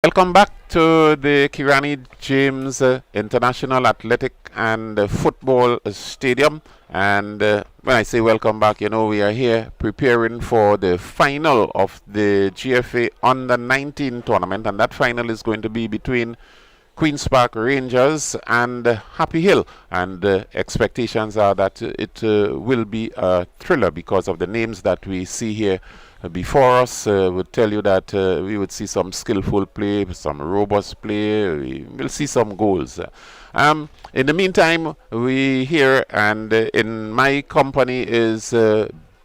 Welcome back to the Kirani James International Athletic and Football Stadium. And when I say welcome back, we are here preparing for the final of the GFA Under 19 tournament. And that final is going to be between Queen's Park Rangers and Happy Hill. And expectations are that it will be a thriller because of the names that we see here before us. Would tell you that we would see some skillful play, some robust play. We will see some goals. In the meantime, we here, and in my company is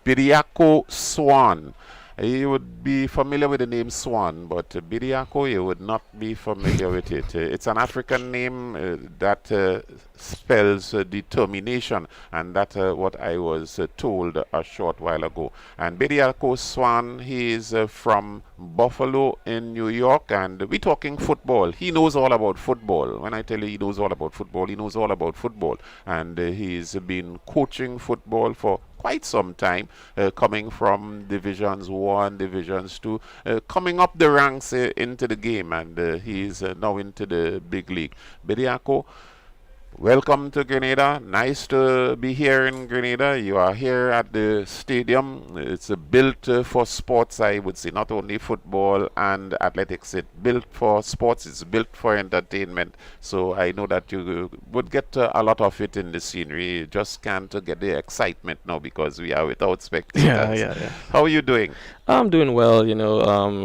Biriako Swan. You would be familiar with the name Swan, but Biriako, you would not be familiar with it. It's an African name that spells determination, and that's what I was told a short while ago. And Biriako Swan, he is from Buffalo in New York, and we're talking football. He knows all about football. When I tell you he knows all about football, he knows all about football. And he's been coaching football for quite some time, coming from Divisions 1, Divisions 2, coming up the ranks into the game, and he's now into the big league. Bediako, welcome to Grenada. Nice to be here in Grenada. You are here at the stadium. It's built for sports, I would say, not only football and athletics. It's built for sports. It's built for entertainment. So I know that you would get a lot of it in the scenery. You just can't get the excitement now because we are without spectators. Yeah. How are you doing? I'm doing well,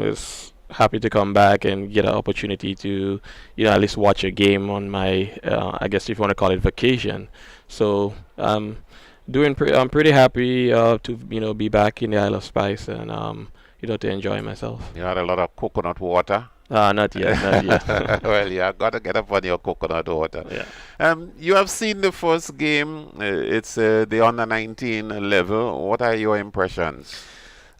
it's happy to come back and get an opportunity to, at least watch a game on my, I guess if you want to call it vacation. So, I'm pretty happy to, be back in the Isle of Spice and, to enjoy myself. You had a lot of coconut water. Not yet. Well, you got to get up on your coconut water. Yeah. You have seen the first game. It's the under 19 level. What are your impressions?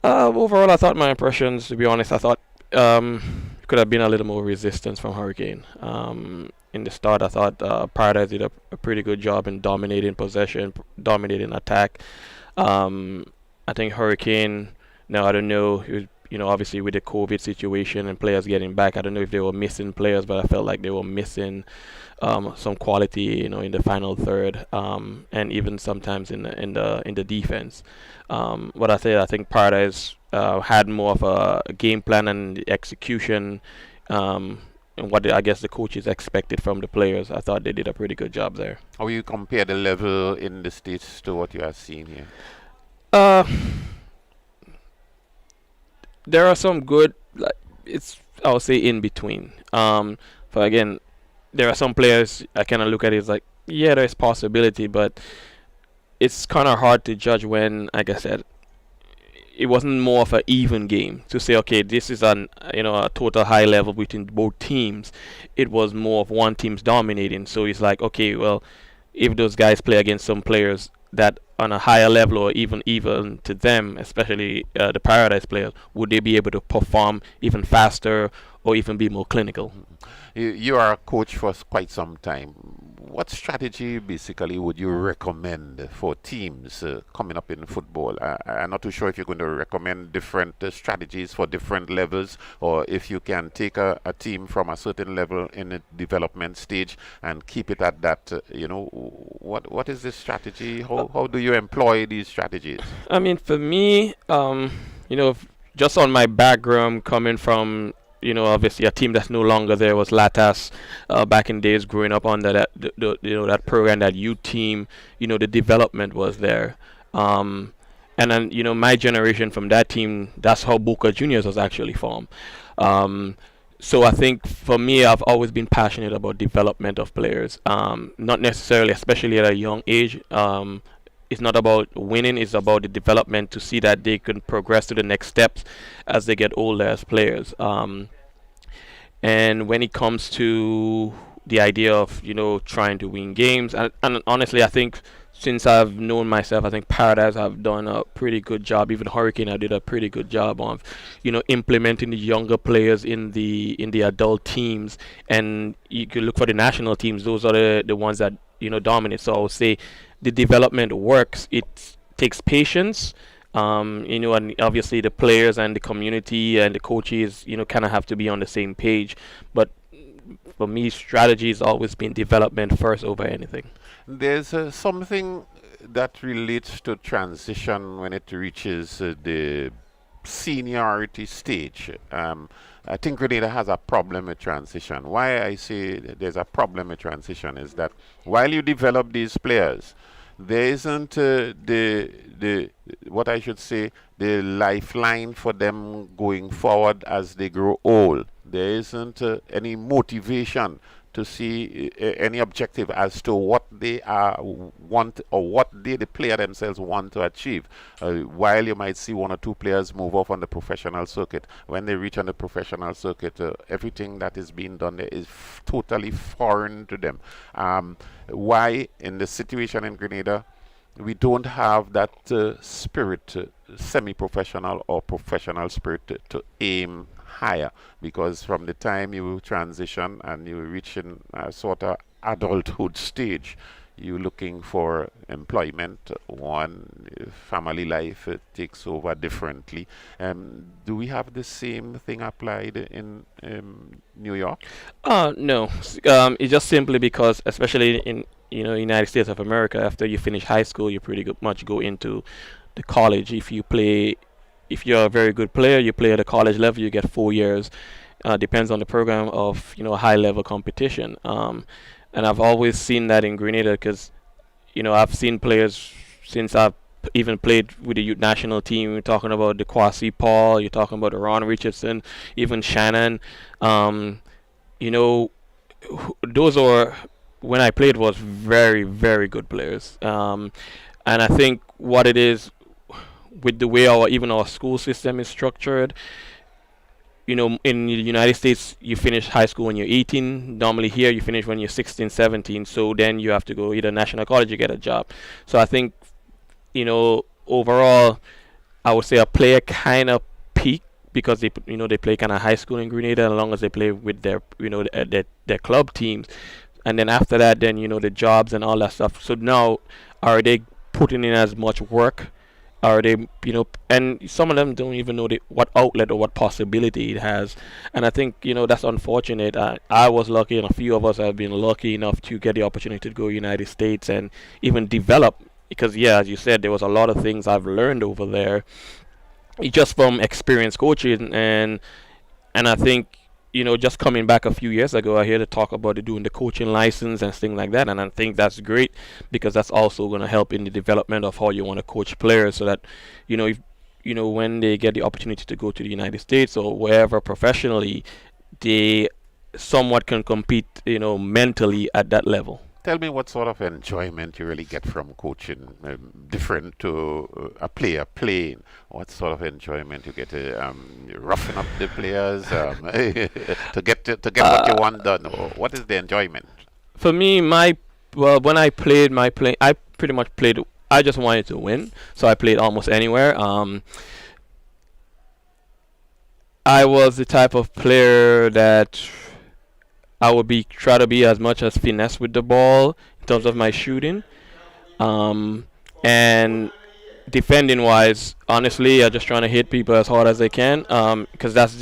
Overall, I thought my impressions, to be honest, I thought could have been a little more resistance from Hurricane. In the start, I thought Paradise did a pretty good job in dominating possession, dominating attack. I think Hurricane, now I don't know, obviously with the COVID situation and players getting back, I don't know if they were missing players, but I felt like they were missing some quality, in the final third, and even sometimes in the defense. What I say, I think Paradise had more of a game plan and the execution, and what I guess the coaches expected from the players. I thought they did a pretty good job there. How you compare the level in the States to what you are seeing here? There are some good, I would say in between. But again, there are some players I kind of look at it as like, yeah, there's possibility, but it's kind of hard to judge when, like I said, it wasn't more of an even game to say, okay, this is a total high level between both teams. It was more of one team's dominating. So it's like, okay, well, if those guys play against some players that on a higher level or even to them, especially the Paradise players, would they be able to perform even faster or even be more clinical? You are a coach for quite some time. What strategy basically would you recommend for teams coming up in football? I'm not too sure if you're going to recommend different strategies for different levels, or if you can take a team from a certain level in a development stage and keep it at that. What is this strategy? How do you employ these strategies? I mean, for me, just on my background coming from, obviously a team that's no longer there was Latas back in days growing up under that, that program, that youth team, the development was there. And then, my generation from that team, that's how Boca Juniors was actually formed. So I think for me, I've always been passionate about development of players, not necessarily, especially at a young age. It's not about winning, it's about the development to see that they can progress to the next steps as they get older as players. And when it comes to the idea of, trying to win games, and honestly, I think since I've known myself, I think Paradise have done a pretty good job. Even Hurricane, I did a pretty good job of, implementing the younger players in the adult teams. And you could look for the national teams; those are the ones that dominate. So I would say the development works. It takes patience, And obviously the players and the community and the coaches, kind of have to be on the same page. But for me, strategy has always been development first over anything. There's something that relates to transition when it reaches the seniority stage. I think Grenada has a problem with transition. Why I say there's a problem with transition is that while you develop these players, there isn't the what I should say the lifeline for them going forward as they grow old. There isn't any motivation to see any objective as to what they want or what the player themselves want to achieve. While you might see one or two players move off on the professional circuit, when they reach on the professional circuit, everything that is being done there is totally foreign to them. Why in the situation in Grenada we don't have that spirit, semi-professional or professional spirit to aim higher, because from the time you transition and you reach in a sort of adulthood stage, you're looking for employment. One, family life takes over differently. Do we have the same thing applied in New York? No. It's just simply because, especially in United States of America, after you finish high school, you pretty much go into the college. If you're a very good player, you play at the college level, you get 4 years. Depends on the program of high level competition. And I've always seen that in Grenada because I've seen players since I've even played with the youth national team. You're talking about the Kwasi Paul, you're talking about Ron Richardson, even Shannon. You know, those are when I played was very, very good players. And I think what it is with the way our school system is structured, in the United States, you finish high school when you're 18. Normally here, you finish when you're 16, 17. So then you have to go either national college or get a job. So I think, overall, I would say a player kind of peak because they play kind of high school in Grenada as long as they play with their club teams. And then after that, then, the jobs and all that stuff. So now, are they putting in as much work? Are they, and some of them don't even know what outlet or what possibility it has. And I think, that's unfortunate. I was lucky, and a few of us have been lucky enough to get the opportunity to go United States and even develop. Because, yeah, as you said, there was a lot of things I've learned over there, just from experienced coaching. And I think, just coming back a few years ago, I hear the talk about doing the coaching license and things like that, and I think that's great because that's also going to help in the development of how you want to coach players, so that if when they get the opportunity to go to the United States or wherever professionally, they somewhat can compete, mentally at that level. Tell me what sort of enjoyment you really get from coaching, different to a player playing. What sort of enjoyment you get to roughing up the players to get what you want done? Or what is the enjoyment? For me, when I played I pretty much played. I just wanted to win, so I played almost anywhere. I was the type of player that I would try to be as much as finesse with the ball in terms of my shooting, and defending wise, honestly, I'm just trying to hit people as hard as I can, because that's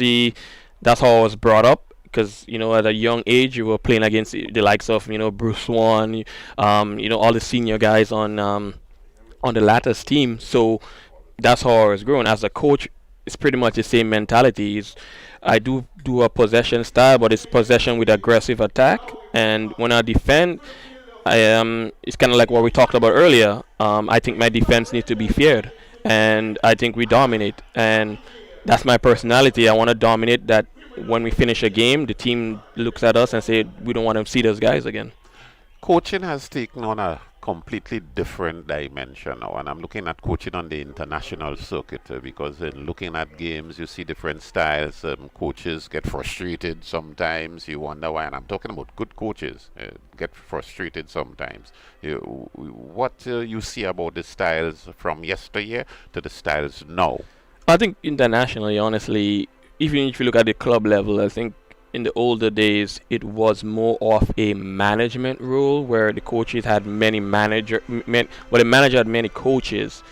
how I was brought up. Because at a young age, you were playing against the likes of Bruce Wan, all the senior guys on the Lattice team. So that's how I was growing. As a coach, it's pretty much the same mentality. I do a possession style, but it's possession with aggressive attack. And when I defend, it's kind of like what we talked about earlier. I think my defense needs to be feared, and I think we dominate. And that's my personality. I want to dominate. That when we finish a game, the team looks at us and say, we don't want to see those guys again. Coaching has taken on a completely different dimension now, and I'm looking at coaching on the international circuit because in looking at games, you see different styles. Coaches get frustrated sometimes. You wonder why, and I'm talking about good coaches get frustrated sometimes. What you see about the styles from yesteryear to the styles now? I think internationally, honestly, even if you look at the club level, I think in the older days, it was more of a management role where the coaches had many the manager had many coaches.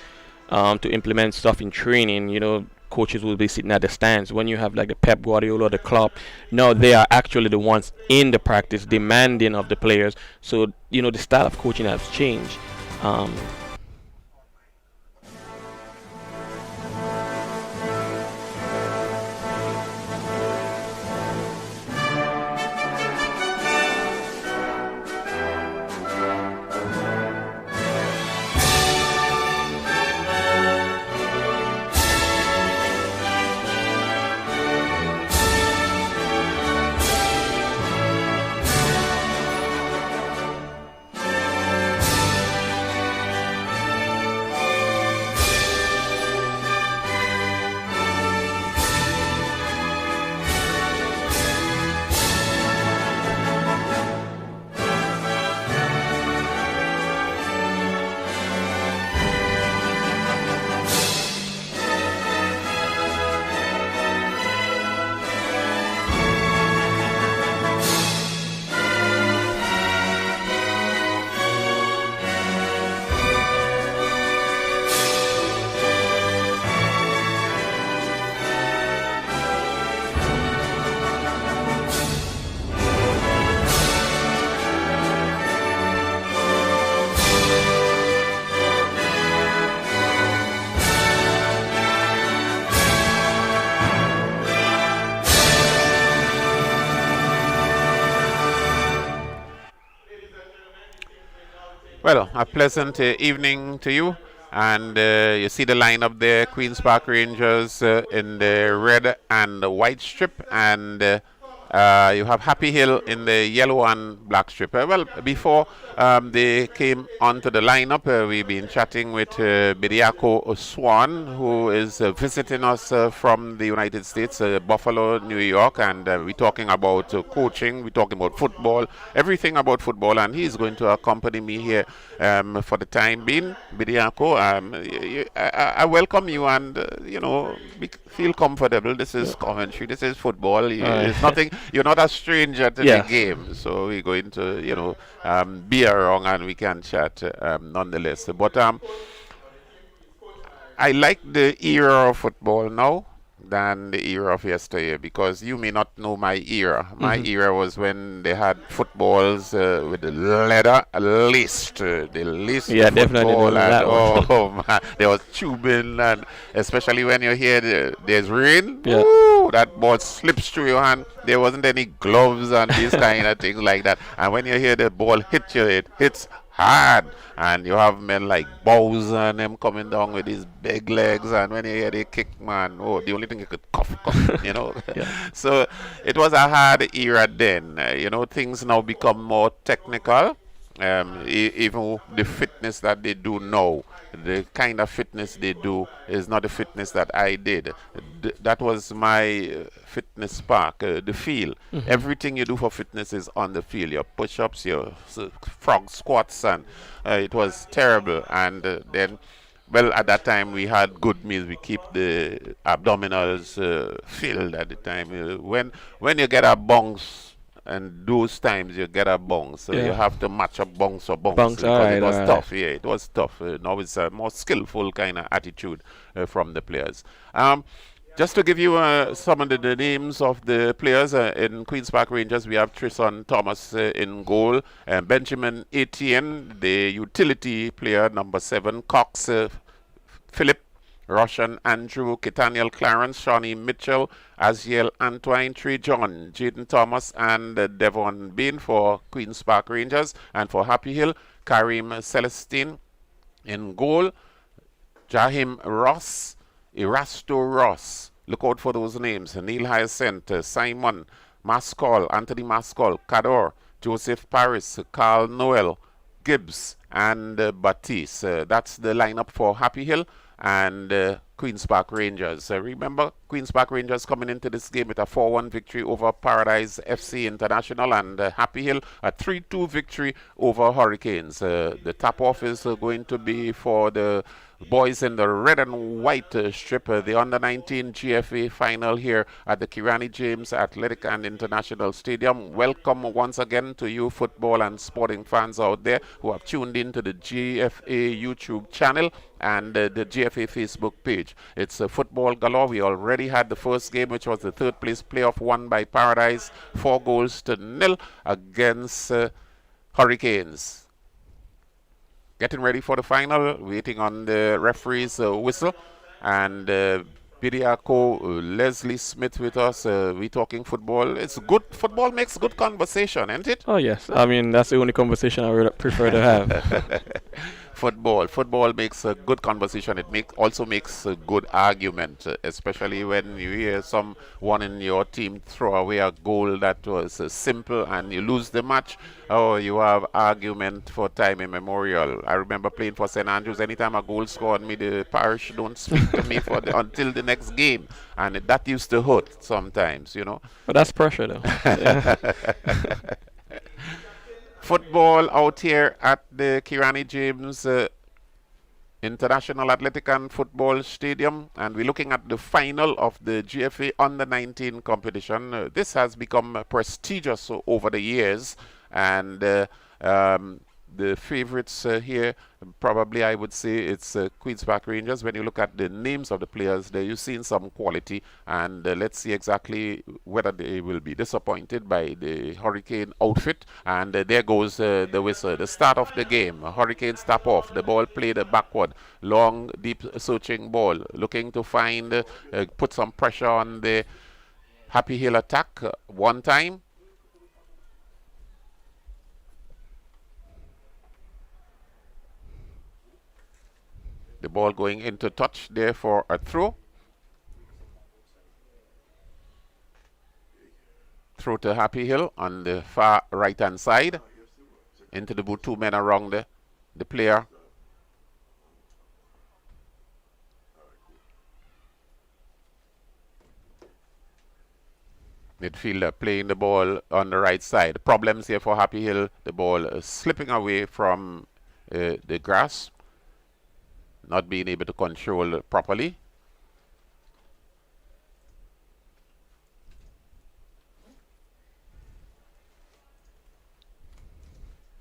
to implement stuff in training. Coaches will be sitting at the stands. When you have like the Pep Guardiola, the Klopp, no, they are actually the ones in the practice demanding of the players. So the style of coaching has changed. Well, a pleasant evening to you. And you see the lineup there, Queen's Park Rangers in the red and the white strip. And you have Happy Hill in the yellow and black strip. Well, before they came onto the lineup, we've been chatting with Bediako Swan, who is visiting us from the United States, Buffalo, New York. And we're talking about coaching, we're talking about football, everything about football. And he's going to accompany me here for the time being. Bediako, I welcome you, and feel comfortable. This is Coventry, this is football. It's nothing. You're not a stranger to the game, so we're going to, be around and we can chat nonetheless. But I like the era of football now than the era of yesteryear, because you may not know my era. My era was when they had footballs with the leather laced, the laced football, and oh man, there was tubing, and especially when you hear there's rain, ooh, that ball slips through your hand. There wasn't any gloves and these kind of things like that. And when you hear the ball hit you, it hits hard, and you have men like Bowser and them coming down with his big legs, and when you hear they kick, man, the only thing you could cough, So it was a hard era then. Things now become more technical. Even the fitness that they do now, the kind of fitness they do is not the fitness that I did. That was my fitness park, the field. Everything you do for fitness is on the field. Your push-ups, your frog squats, and it was terrible. And then, well, at that time we had good meals. We keep the abdominals filled at the time. When you get a bounce, and those times you get a bounce, so you have to match up bounce or bounce. It was tough. Yeah, it was tough. Now it's a more skillful kind of attitude from the players. Just to give you some of the names of the players in Queen's Park Rangers, we have Tristan Thomas in goal, Benjamin Etienne, the utility player, number 7, Cox, Philip, Russian Andrew, Kitaniel Clarence, Shawnee Mitchell, Aziel Antoine, Trey John, Jaden Thomas, and Devon Bain for Queen's Park Rangers. And for Happy Hill, Karim Celestine in goal, Jahim Ross, Erasto Ross. Look out for those names. Neil Hyacinth, Simon Mascol, Anthony Mascol, Cador, Joseph Paris, Carl Noel, Gibbs, and Batiste. That's the lineup for Happy Hill and Queen's Park Rangers. Remember, Queen's Park Rangers coming into this game with a 4-1 victory over Paradise FC International, and Happy Hill a 3-2 victory over Hurricanes. The tap-off is going to be for the boys in the red and white strip, the under-19 GFA final here at the Kirani James Athletic and International Stadium. Welcome once again to you football and sporting fans out there who have tuned in to the GFA YouTube channel and the GFA Facebook page. It's football galore. We already had the first game, which was the third place playoff won by Paradise, 4-0 against Hurricanes. Getting ready for the final, waiting on the referee's whistle. And Bidiako, Leslie Smith with us. We talking football. It's good. Football makes good conversation, isn't it? Oh, yes. I mean, that's the only conversation I would prefer to have. Football makes a good conversation. It also makes a good argument, especially when you hear someone in your team throw away a goal that was simple and you lose the match. Oh, you have argument for time immemorial. I remember playing for St. Andrews. Anytime a goal scored me, the parish don't speak to me until the next game, and that used to hurt sometimes, you know. But that's pressure, though. Yeah. Football out here at the Kirani James International Athletic and Football Stadium, and we're looking at the final of the GFA Under-19 competition. This has become prestigious over the years, and the favorites here, probably I would say it's Queen's Park Rangers. When you look at the names of the players there, you've seen some quality, and let's see exactly whether they will be disappointed by the Hurricane outfit. And there goes the whistle, the start of the game. Hurricanes tap off, the ball played backward, long, deep searching ball, looking to find, put some pressure on the Happy Hill attack one time. The ball going into touch there for a throw. Throw to Happy Hill on the far right-hand side. Into the boot, 2 men around the player. Midfielder playing the ball on the right side. Problems here for Happy Hill. The ball slipping away from the grass. Not being able to control properly.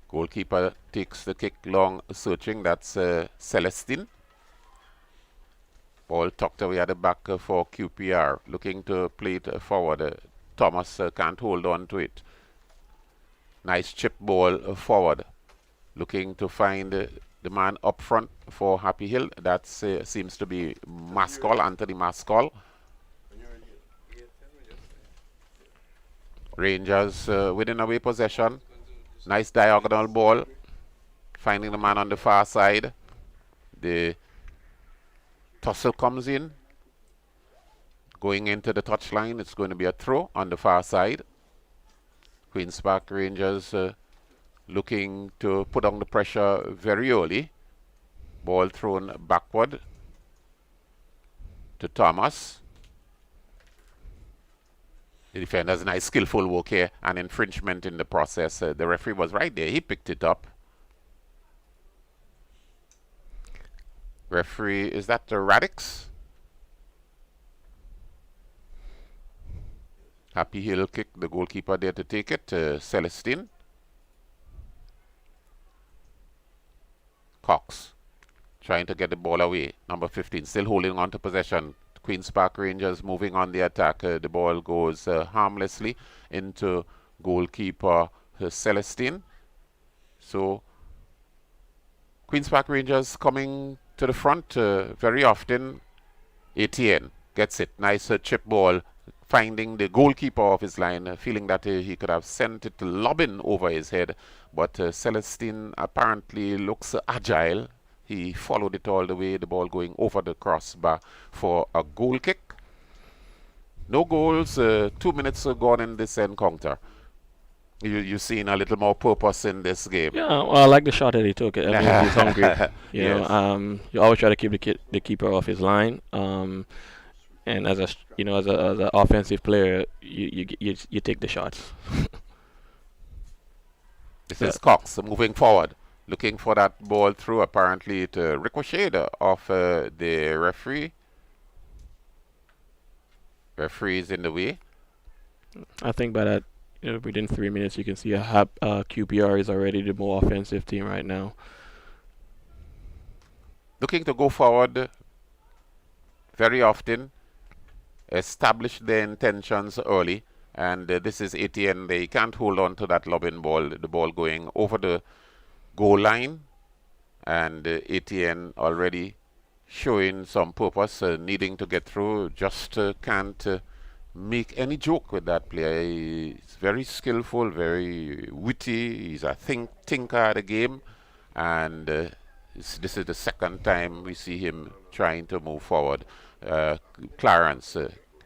Goalkeeper takes the kick long, searching. That's Celestine. Ball tucked away at the back for QPR. Looking to play it forward. Thomas can't hold on to it. Nice chip ball forward. Looking to find the man up front for Happy Hill. That seems to be Mascol, Anthony Mascol. Rangers winning away possession. Nice diagonal ball. Finding the man on the far side. The tussle comes in. Going into the touchline. It's going to be a throw on the far side. Queen's Park Rangers looking to put on the pressure very early. Ball thrown backward to Thomas. The defender's nice skillful work here, and infringement in the process. The referee was right there. He picked it up. Referee, is that the Radix? Happy Hill kick, the goalkeeper there to take it. Celestine. Cox trying to get the ball away. Number 15 still holding on to possession. Queen's Park Rangers moving on the attack. The ball goes harmlessly into goalkeeper Celestine. So Queen's Park Rangers coming to the front very often. Etienne gets it. Nice chip ball. Finding the goalkeeper off his line, feeling that he could have sent it lobbing over his head. But Celestine apparently looks agile. He followed it all the way, the ball going over the crossbar for a goal kick. No goals, 2 minutes gone in this encounter. You've seen a little more purpose in this game. Yeah, well, I like the shot that he took. I mean, he's hungry. You Yes. know, you always try to keep the keeper off his line. And as an offensive player, you take the shots. This is Cox moving forward. looking for that ball through. Apparently, it ricocheted off the referee. Referee is in the way. I think by that, within 3 minutes, you can see QPR is already the more offensive team right now. Looking to go forward very often, establish their intentions early. And this is Etienne. They can't hold on to that lobbing ball. The ball going over the goal line. And Etienne already showing some purpose, needing to get through. Just can't make any joke with that player. He's very skillful, very witty. He's a thinker at the game. And this is the second time we see him trying to move forward. Clarence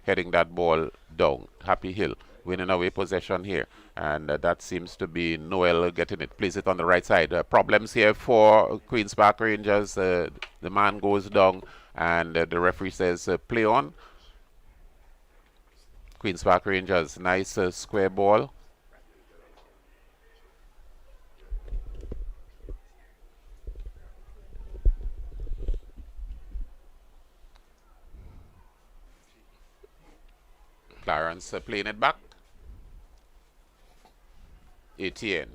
heading that ball down. Happy Hill winning away possession here. And that seems to be Noel getting it. Plays it on the right side. Problems here for Queen's Park Rangers. The man goes down and the referee says play on. Queen's Park Rangers, nice square ball. Clarence playing it back. Etienne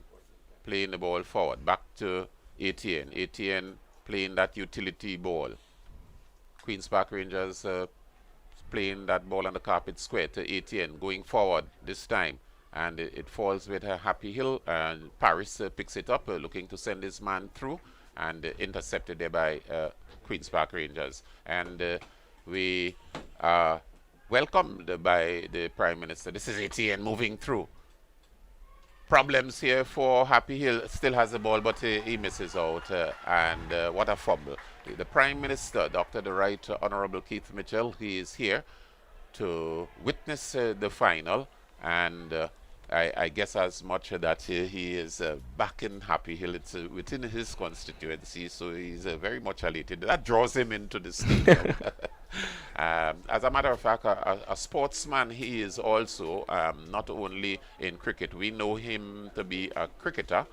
playing the ball forward. Back to Etienne. Etienne playing that utility ball. Queen's Park Rangers playing that ball on the carpet square to Etienne. Going forward this time. And it falls with Happy Hill. And Paris picks it up, looking to send his man through. And intercepted there by Queen's Park Rangers. And we are welcomed by the Prime Minister. This is Etienne moving through. Problems here for Happy Hill. Still has the ball, but he misses out. And what a fumble. The Prime Minister, Dr. the Right Honorable Keith Mitchell, he is here to witness the final. And I guess as much that he is back in Happy Hill, it's within his constituency, so he's very much elated. That draws him into the stadium. As a matter of fact, a sportsman he is also, not only in cricket. We know him to be a cricketer.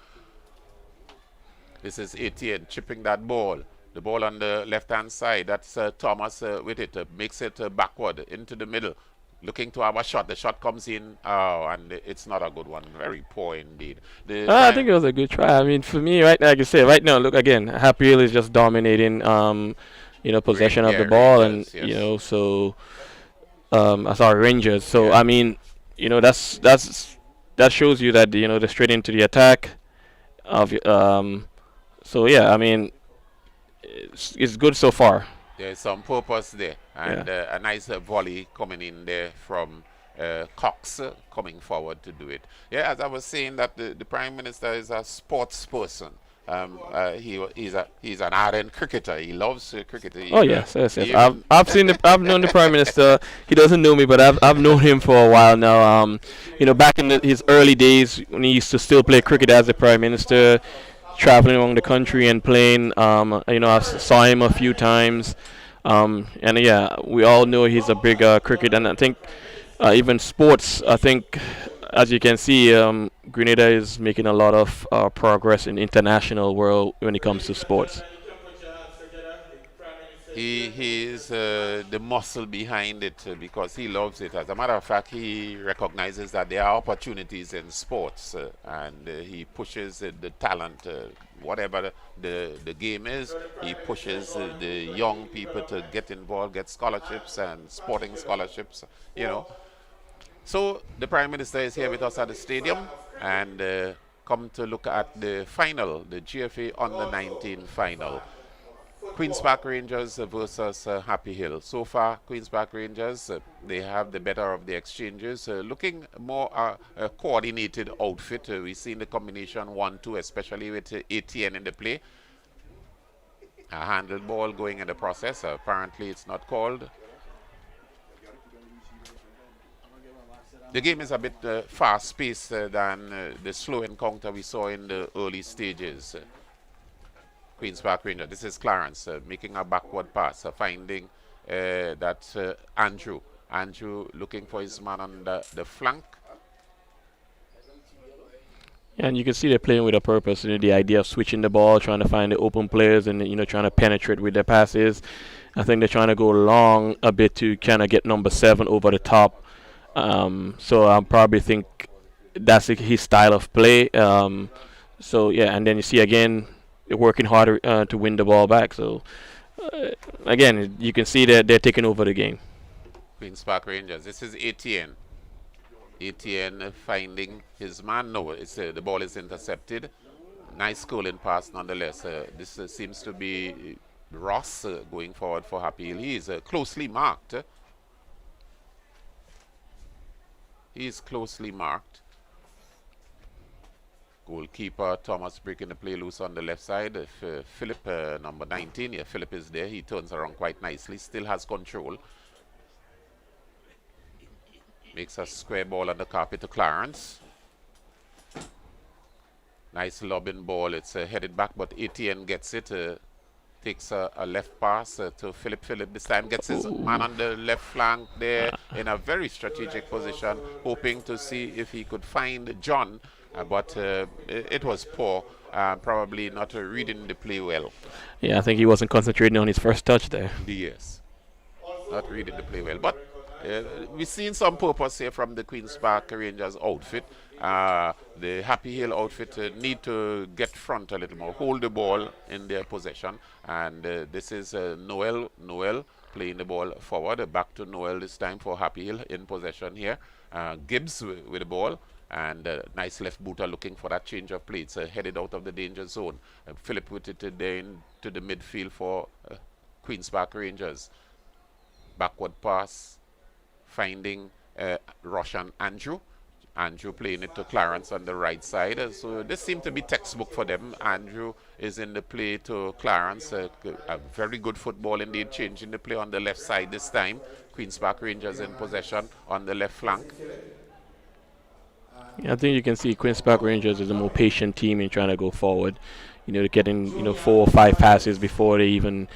This is Etienne chipping that ball. The ball on the left-hand side, that's Thomas with it, makes it backward into the middle. Looking to have a shot. The shot comes in, and it's not a good one. Very poor indeed. I think it was a good try. I mean, for me, right now, like you say, right now, look again. Happy Hill is just dominating, possession of the ball, Rangers, and yes. sorry, Rangers. So Yeah. I mean, that shows you that they're straight into the attack. So yeah, I mean, it's good so far. There's some purpose there, and Yeah. a nice volley coming in there from Cox coming forward to do it. Yeah, as I was saying, that the Prime Minister is a sports person. He's an ardent cricketer. He loves cricket. Oh yes. He I've known the Prime Minister. He doesn't know me, but I've known him for a while now. Back in his early days when he used to still play cricket as the Prime Minister, traveling around the country and playing. I saw him a few times. And yeah, we all know he's a big cricket, and I think even sports. I think, as you can see, Grenada is making a lot of progress in international world when it comes to sports. he is the muscle behind it because he loves it. As a matter of fact, he recognizes that there are opportunities in sports, and he pushes the talent, whatever the game is. He pushes the young people to get involved, get scholarships and sporting scholarships. So the Prime Minister is here with us at the stadium and come to look at the final, the GFA Under 19 final. Queen's Park Rangers versus Happy Hill. So far, Queen's Park Rangers, they have the better of the exchanges. Looking more a coordinated outfit. We've seen the combination 1-2, especially with Etienne in the play. A handled ball going in the process. Apparently, it's not called. The game is a bit fast-paced than the slow encounter we saw in the early stages. Queen's Park Ranger. This is Clarence making a backward pass, finding that Andrew. Andrew looking for his man on the flank. And you can see they're playing with a purpose. The idea of switching the ball, trying to find the open players, and trying to penetrate with their passes. I think they're trying to go long a bit to kind of get number 7 over the top. So I probably think that's his style of play. So yeah, and then you see again they're working harder to win the ball back. So again, you can see that they're taking over the game. Queen's Park Rangers. This is Etienne. Etienne finding his man. No, the ball is intercepted. Nice schooling pass nonetheless. This seems to be Ross going forward for Happy Hill. He is closely marked. He is closely marked. Goalkeeper Thomas breaking the play loose on the left side. If Philip, number 19, yeah, Philip is there. He turns around quite nicely. Still has control. Makes a square ball on the carpet to Clarence. Nice lobbing ball. It's headed back, but Etienne gets it. Takes a left pass to Philip. Philip this time gets his man on the left flank there in a very strategic position, hoping to see if he could find John. But it was poor. Probably not reading the play well. Yeah, I think he wasn't concentrating on his first touch there. Yes. Not reading the play well. But we've seen some purpose here from the Queen's Park Rangers outfit. The Happy Hill outfit need to get front a little more, hold the ball in their possession. And this is Noel playing the ball forward. Back to Noel this time for Happy Hill in possession here. Gibbs with the ball. And nice left booter looking for that change of play. It's headed out of the danger zone. Philip with it there into the midfield for Queen's Park Rangers. Backward pass, finding Russian Andrew. Andrew playing it to Clarence on the right side. So this seemed to be textbook for them. Andrew is in the play to Clarence. A very good football indeed, changing the play on the left side this time. Queen's Park Rangers in possession on the left flank. Yeah, I think you can see Queen's Park Rangers is a more patient team in trying to go forward. Getting 4 or 5 passes before they even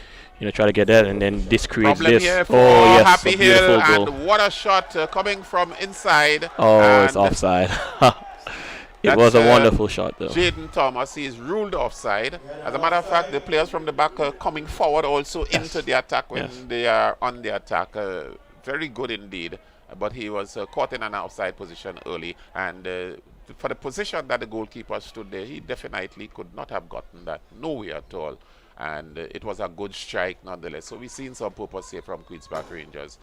try to get that, and then this creates problem this. Here for yes, Happy Hill, goal. And what a shot coming from inside. Oh, it's offside. It was a wonderful shot, though. Jaden Thomas, he is ruled offside. As a matter of fact, the players from the back are coming forward also into the attack when they are on the attack. Very good indeed. But he was caught in an outside position early, and for the position that the goalkeeper stood there, he definitely could not have gotten that nowhere at all. And it was a good strike nonetheless. So we've seen some purpose here from Queen's Park Rangers,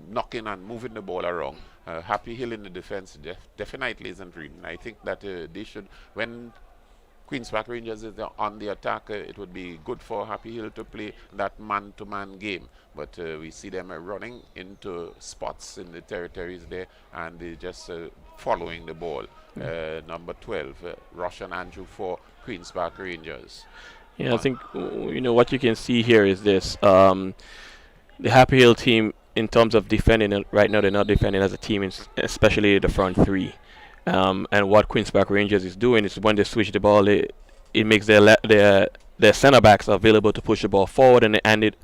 knocking and moving the ball around. Happy Hill in the defense definitely isn't reading. I think that they should, when Queen's Park Rangers is on the attack, it would be good for Happy Hill to play that man-to-man game. But we see them running into spots in the territories there, and they just following the ball. Number 12, Russian Andrew for Queen's Park Rangers. Yeah, I think what you can see here is this: the Happy Hill team, in terms of defending, right now they're not defending as a team, especially the front three. And what Queen's Park Rangers is doing is when they switch the ball, it makes their center backs available to push the ball forward, and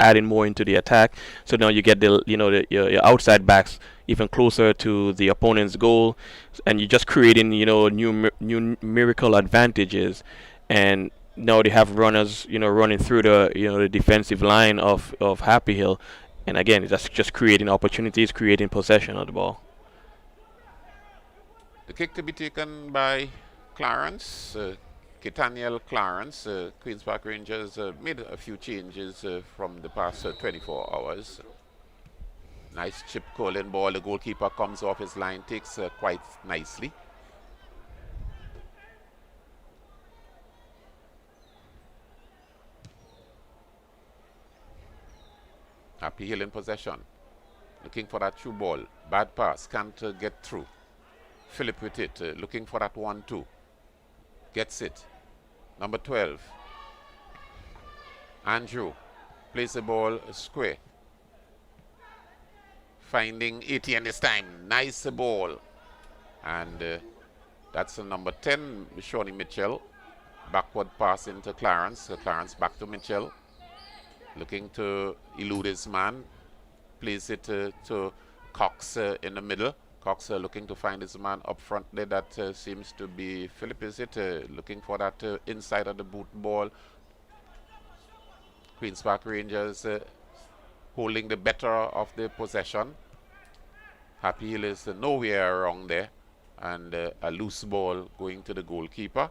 adding more into the attack. So now you get your outside backs even closer to the opponent's goal, and you're just creating new numerical advantages. And now they have runners running through the defensive line of Happy Hill, and again that's just creating opportunities, creating possession of the ball. The kick to be taken by Clarence, Kitaniel Clarence. Queen's Park Rangers made a few changes from the past 24 hours. Nice chip calling ball. The goalkeeper comes off his line, takes quite nicely. Happy Hill in possession. Looking for that through ball. Bad pass, can't get through. Philip with it, looking for that 1-2. Gets it. Number 12. Andrew plays the ball square. Finding Etienne this time. Nice ball. And that's number 10, Shawnee Mitchell. Backward pass into Clarence. Clarence back to Mitchell. Looking to elude his man. Plays it to Cox in the middle. Cox looking to find his man up front there. That seems to be Philip, is it? Looking for that inside of the boot ball. Queen's Park Rangers holding the better of the possession. Happy Hill is nowhere around there. And a loose ball going to the goalkeeper.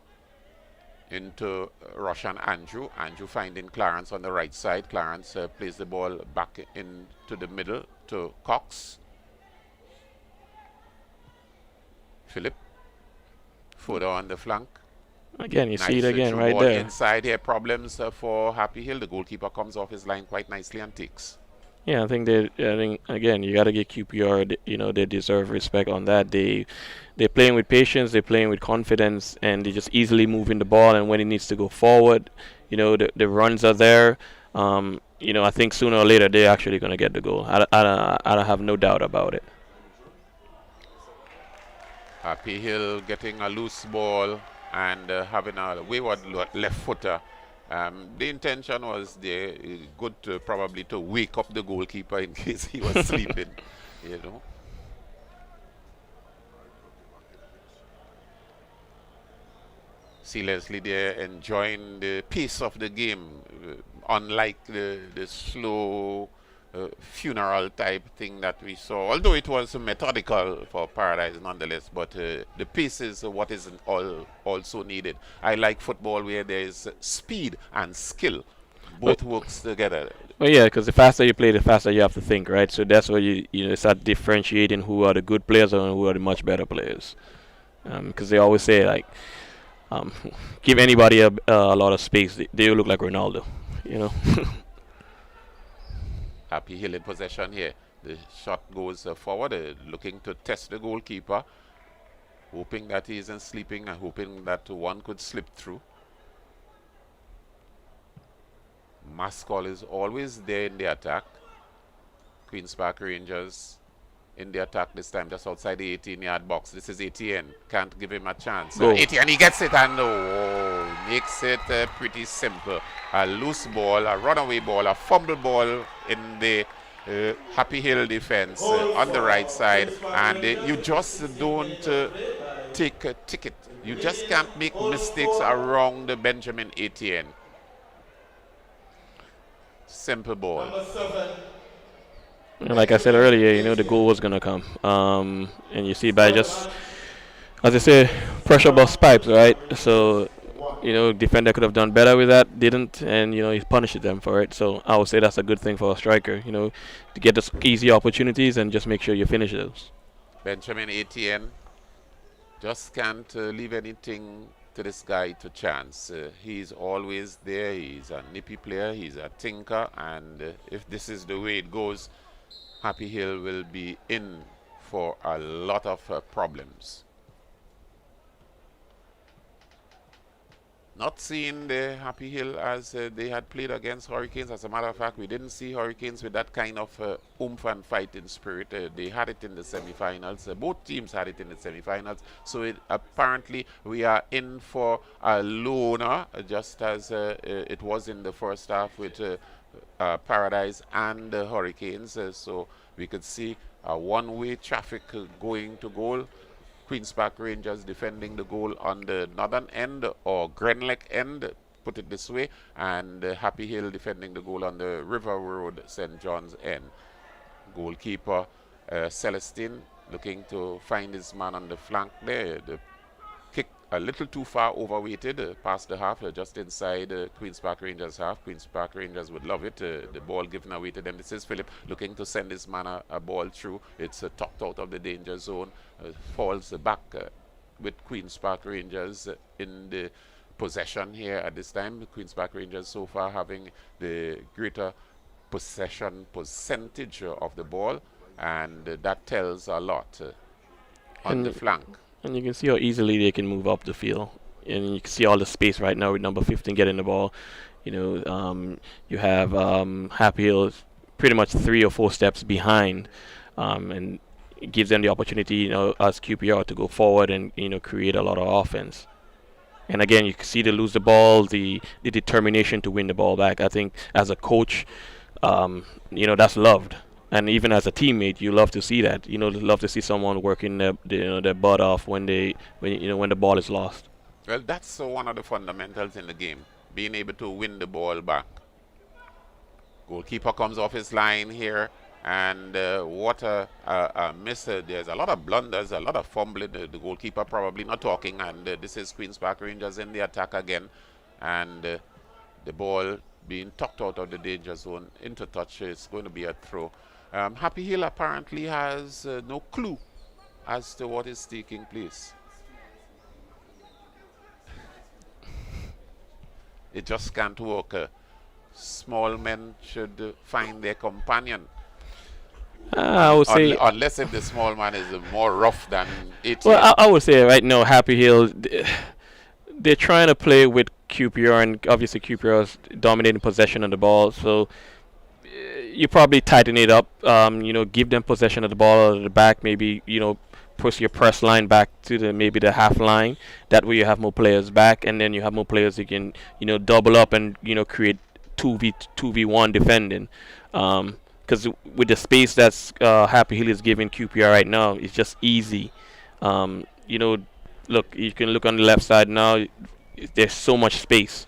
Into Russian Andrew. Andrew finding Clarence on the right side. Clarence plays the ball back into the middle to Cox. Philip further on the flank. Again, you see it again right there. Inside here, problems for Happy Hill. The goalkeeper comes off his line quite nicely and takes. Yeah, I think again, you got to give QPR, they deserve respect on that. They're playing with patience, they're playing with confidence, and they're just easily moving the ball. And when it needs to go forward, the runs are there. I think sooner or later they're actually going to get the goal. I have no doubt about it. Happy Hill getting a loose ball and having a wayward left footer. The intention was good probably to wake up the goalkeeper in case he was sleeping, See Leslie there enjoying the pace of the game, unlike the slow funeral type thing that we saw, although it was methodical for Paradise nonetheless, but the pace is what is also needed. I like football where there is speed and skill. Both works together. Well, yeah, because the faster you play, the faster you have to think, right? So that's where you start differentiating who are the good players and who are the much better players. Because they always say, like, give anybody a lot of space, they look like Ronaldo, Happy Hill in possession here. The shot goes forward, looking to test the goalkeeper, hoping that he isn't sleeping and hoping that one could slip through. Mascol is always there in the attack. Queen's Park Rangers in the attack this time, just outside the 18-yard box. This is Etienne. Can't give him a chance. Etienne, he gets it and makes it pretty simple. A loose ball, a runaway ball, a fumble ball in the Happy Hill defense on the right side. And you just don't take a ticket. You just can't make mistakes around Benjamin Etienne. Simple ball. Like I said earlier, the goal was going to come. And you see by just, as I say, pressure bust pipes, right? So, defender could have done better with that, didn't, and, he punished them for it. So I would say that's a good thing for a striker, to get those easy opportunities and just make sure you finish those. Benjamin Etienne just can't leave anything to this guy to chance. He's always there. He's a nippy player. He's a thinker. And if this is the way it goes, Happy Hill will be in for a lot of problems. Not seeing the Happy Hill as they had played against Hurricanes. As a matter of fact, we didn't see Hurricanes with that kind of oomph and fighting spirit. They had it in the semifinals. Both teams had it in the semifinals. So apparently we are in for a loner, just as it was in the first half with Paradise and the Hurricanes. So we could see a one-way traffic going to goal. Queen's Park Rangers defending the goal on the northern end or Grenlec end, put it this way, and Happy Hill defending the goal on the River Road, St. John's end. Goalkeeper Celestine looking to find his man on the flank there. The kick a little too far overweighted, past the half, just inside Queen's Park Rangers half. Queen's Park Rangers would love it. The ball given away to them. This is Philip looking to send his man a ball through. It's tucked out of the danger zone. Falls back with Queen's Park Rangers in the possession here at this time. Queen's Park Rangers so far having the greater possession percentage of the ball, and that tells a lot on the flank. And you can see how easily they can move up the field. And you can see all the space right now with number 15 getting the ball. You have Happy Hill pretty much 3 or 4 steps behind. And it gives them the opportunity, as QPR to go forward and, create a lot of offense. And again, you can see they lose the ball, the determination to win the ball back. I think as a coach, that's loved. And even as a teammate, you love to see that. Love to see someone working their butt off when the ball is lost. Well, that's one of the fundamentals in the game, being able to win the ball back. Goalkeeper comes off his line here, and what a miss. There's a lot of blunders, a lot of fumbling. The goalkeeper probably not talking, and this is Queen's Park Rangers in the attack again. And the ball being tucked out of the danger zone into touch. It's going to be a throw. Happy Hill apparently has no clue as to what is taking place. It just can't work. Small men should find their companion. I would say, unless if the small man is more rough than 18. well, I would say right now, Happy Hill, they're trying to play with QPR, and obviously QPR is dominating possession of the ball. So you probably tighten it up. Give them possession of the ball at the back. Maybe push your press line back to maybe the half line. That way you have more players back, and then you have more players you can double up and create 2v1 defending. Because with the space that's Happy Hill is giving QPR right now, it's just easy. Look, you can look on the left side now. There's so much space.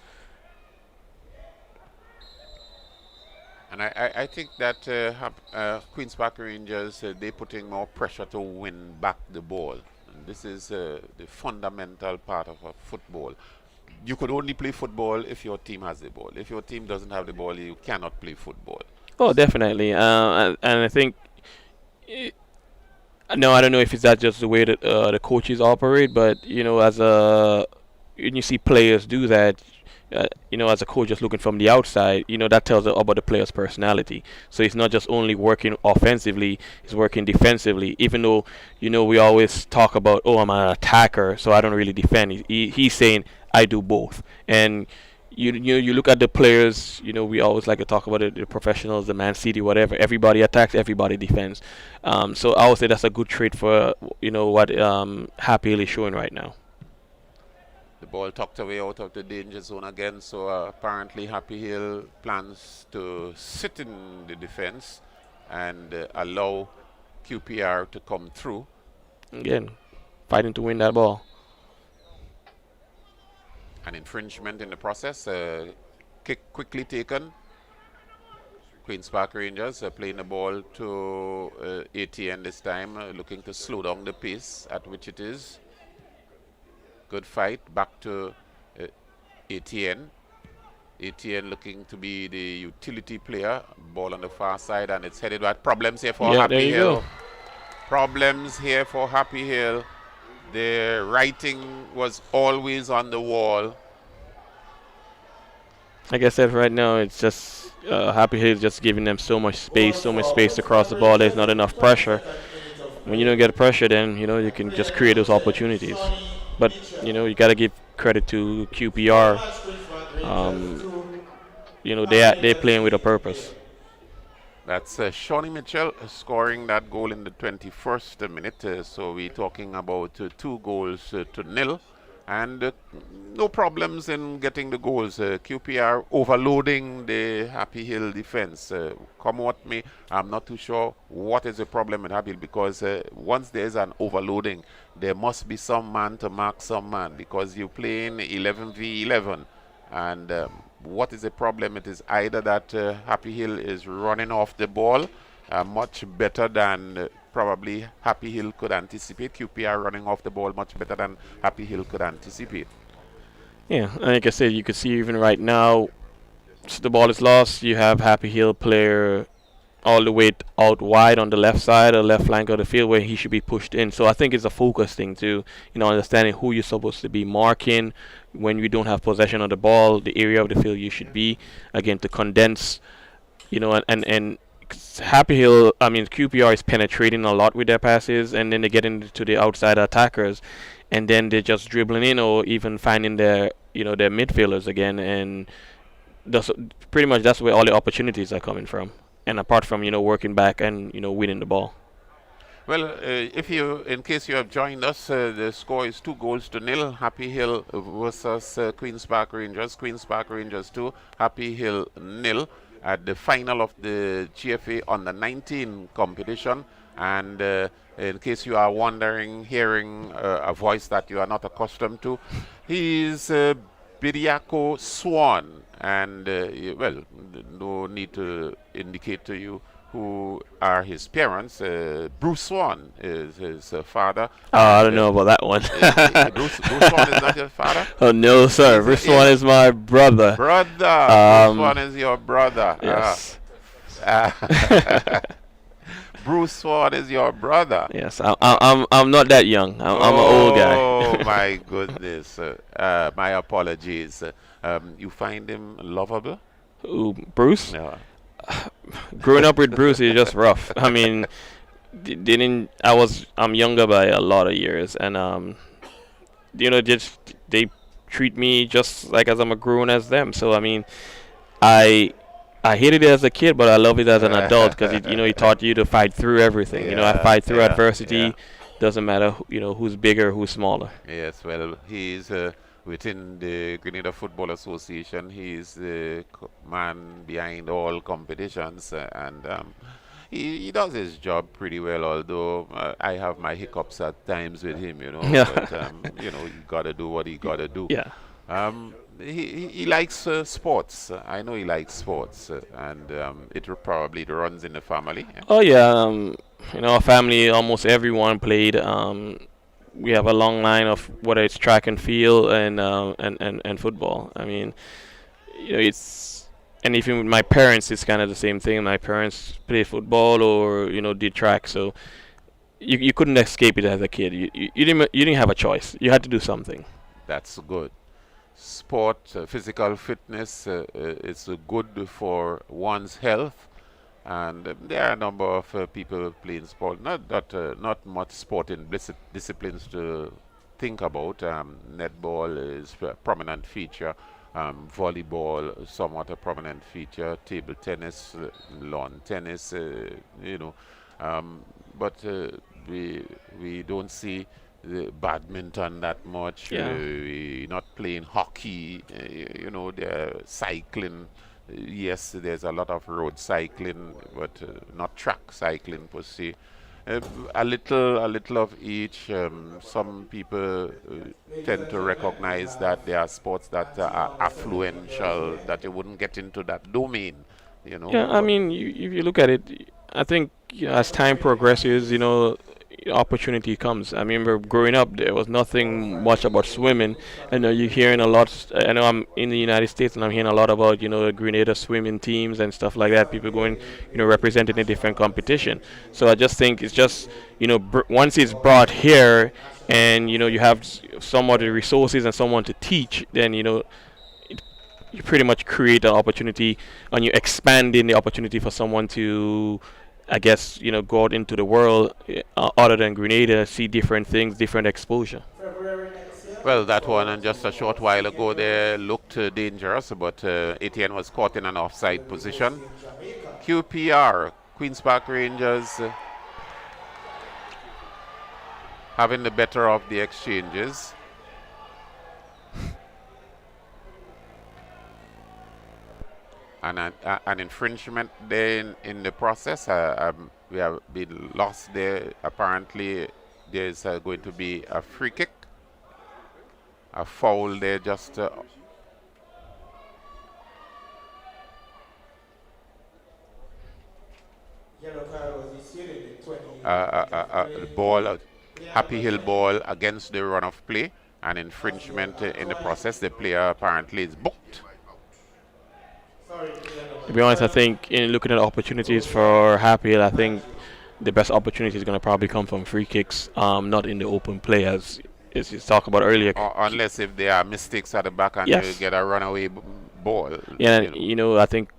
And I think that Queen's Park Rangers, they're putting more pressure to win back the ball. And this is the fundamental part of football. You could only play football if your team has the ball. If your team doesn't have the ball, you cannot play football. Oh, definitely. And I think, no, I don't know if it's that just the way that the coaches operate, but when you see players do that, as a coach just looking from the outside, that tells about the player's personality. So it's not just only working offensively, it's working defensively. Even though, we always talk about, oh, I'm an attacker, so I don't really defend. He's saying, I do both. And you look at the players, we always like to talk about it, the professionals, the Man City, whatever. Everybody attacks, everybody defends. So I would say that's a good trait for, what Happy Hill is showing right now. The ball tucked away out of the danger zone again, so apparently Happy Hill plans to sit in the defense and allow QPR to come through. Again, fighting to win that ball. An infringement in the process. Kick quickly taken. Queen's Park Rangers playing the ball to ATN this time, looking to slow down the pace at which it is. Good fight. Back to ATN. ATN looking to be the utility player. Ball on the far side, and it's headed back. Problems here for Happy Hill. Go. Problems here for Happy Hill. The writing was always on the wall. Like I said, right now it's just Happy Hill is just giving them so much space across the ball. There's not enough pressure. When you don't get pressure, then you can just create those opportunities. But you got to give credit to QPR. They're playing with a purpose. That's Shawnee Mitchell scoring that goal in the 21st minute. So we're talking about 2 goals to 0. And no problems in getting the goals. QPR overloading the Happy Hill defense. Come what may, I'm not too sure what is the problem with Happy Hill, because once there's an overloading, there must be some man to mark some man, because you're playing 11v11. And what is the problem? It is either that Happy Hill is running off the ball much better than probably Happy Hill could anticipate. QPR running off the ball much better than Happy Hill could anticipate. Yeah, like I said, you can see even right now, so the ball is lost. You have Happy Hill player all the way out wide on the left side or left flank of the field where he should be pushed in. So I think it's a focus thing too, understanding who you're supposed to be marking when you don't have possession of the ball, the area of the field you should be, again, to condense, and Happy Hill, QPR is penetrating a lot with their passes, and then they get into the outside attackers, and then they're just dribbling in or even finding their midfielders again, and pretty much that's where all the opportunities are coming from. And apart from working back and winning the ball. Well, in case you have joined us, the score is 2 goals to 0. Happy Hill versus Queen's Park Rangers. Queen's Park Rangers 2, Happy Hill 0. at the final of the GFA Under 19 competition. And in case you are wondering, hearing a voice that you are not accustomed to, he is Biriako Swan. And, well, no need to indicate to you who are his parents. Bruce Swan is his father. Oh, I don't know about that one. Bruce Swan is not your father? Oh no, sir. Bruce Swan is my brother. Brother. Bruce Swan is your brother. Yes. Bruce Swan is your brother. Yes, I'm not that young. I'm an old guy. Oh my goodness. My apologies. You find him lovable? Ooh, Bruce? No. Growing up with Bruce is just rough. I mean, I'm younger by a lot of years, and just they treat me just like as I'm a grown as them. So I mean, I hated it as a kid, but I love it as an adult because he taught you to fight through everything. I fight through adversity. Yeah. Doesn't matter who's bigger, who's smaller. Yes, well, he's within the Grenada Football Association. He's the man behind all competitions, and he does his job pretty well. Although I have my hiccups at times with him, but he gotta do what he gotta do. Yeah. He likes sports. I know he likes sports, and probably runs in the family. Oh yeah. Our family, almost everyone played. We have a long line of whether it's track and field and football. I mean, and even with my parents, it's kind of the same thing. My parents played football or did track, so you couldn't escape it as a kid. You didn't have a choice. You had to do something. That's good. Sport, physical fitness is good for one's health, and there are a number of people playing sport. Not much sporting disciplines to think about. Netball is a prominent feature. Volleyball, somewhat a prominent feature. Table tennis, lawn tennis. But we don't see the badminton that much. Yeah. We're not playing hockey. They're cycling. Yes, there's a lot of road cycling, but not track cycling per se. A little of each. Some people tend to recognize that there are sports that are affluential, that you wouldn't get into that domain. Yeah, I mean, if you look at it, I think as time progresses, opportunity comes. I remember growing up, there was nothing much about swimming. I know you're hearing a lot. I know I'm in the United States, and I'm hearing a lot about Grenada swimming teams and stuff like that. People going, representing a different competition. So I just think it's just once it's brought here, and you have somewhat the resources and someone to teach, then you pretty much create an opportunity, and you're expanding the opportunity for someone to, I guess, go out into the world other than Grenada, see different things, different exposure. Well, that one, and just a short while ago, there looked dangerous, but Etienne was caught in an offside position. QPR, Queen's Park Rangers, having the better of the exchanges. And an infringement there in the process. We have been lost there. Apparently, there's going to be a free kick, a foul there. Just Yellow card was issued in the 20. ball, Happy Hill ball against the run of play, an infringement in the process. The player apparently is booked. To be honest, I think in looking at opportunities for Happy Hill, I think the best opportunity is going to probably come from free kicks, not in the open play, as you talked about earlier. Unless if there are mistakes at the back and Yes. you get a runaway ball. Yeah, I think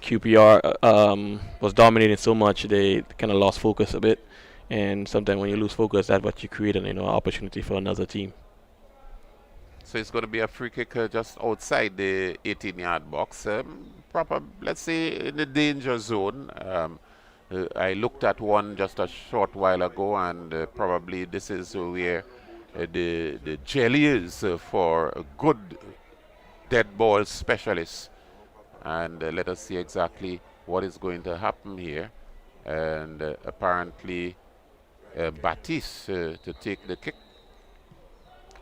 QPR was dominating so much they kind of lost focus a bit, and sometimes when you lose focus, that's what you create an opportunity for another team. So it's going to be a free kick just outside the 18-yard box. Let's say in the danger zone. I looked at one just a short while ago, and probably this is where the jelly is for a good dead ball specialist. and let us see exactly what is going to happen here. And apparently Baptiste to take the kick,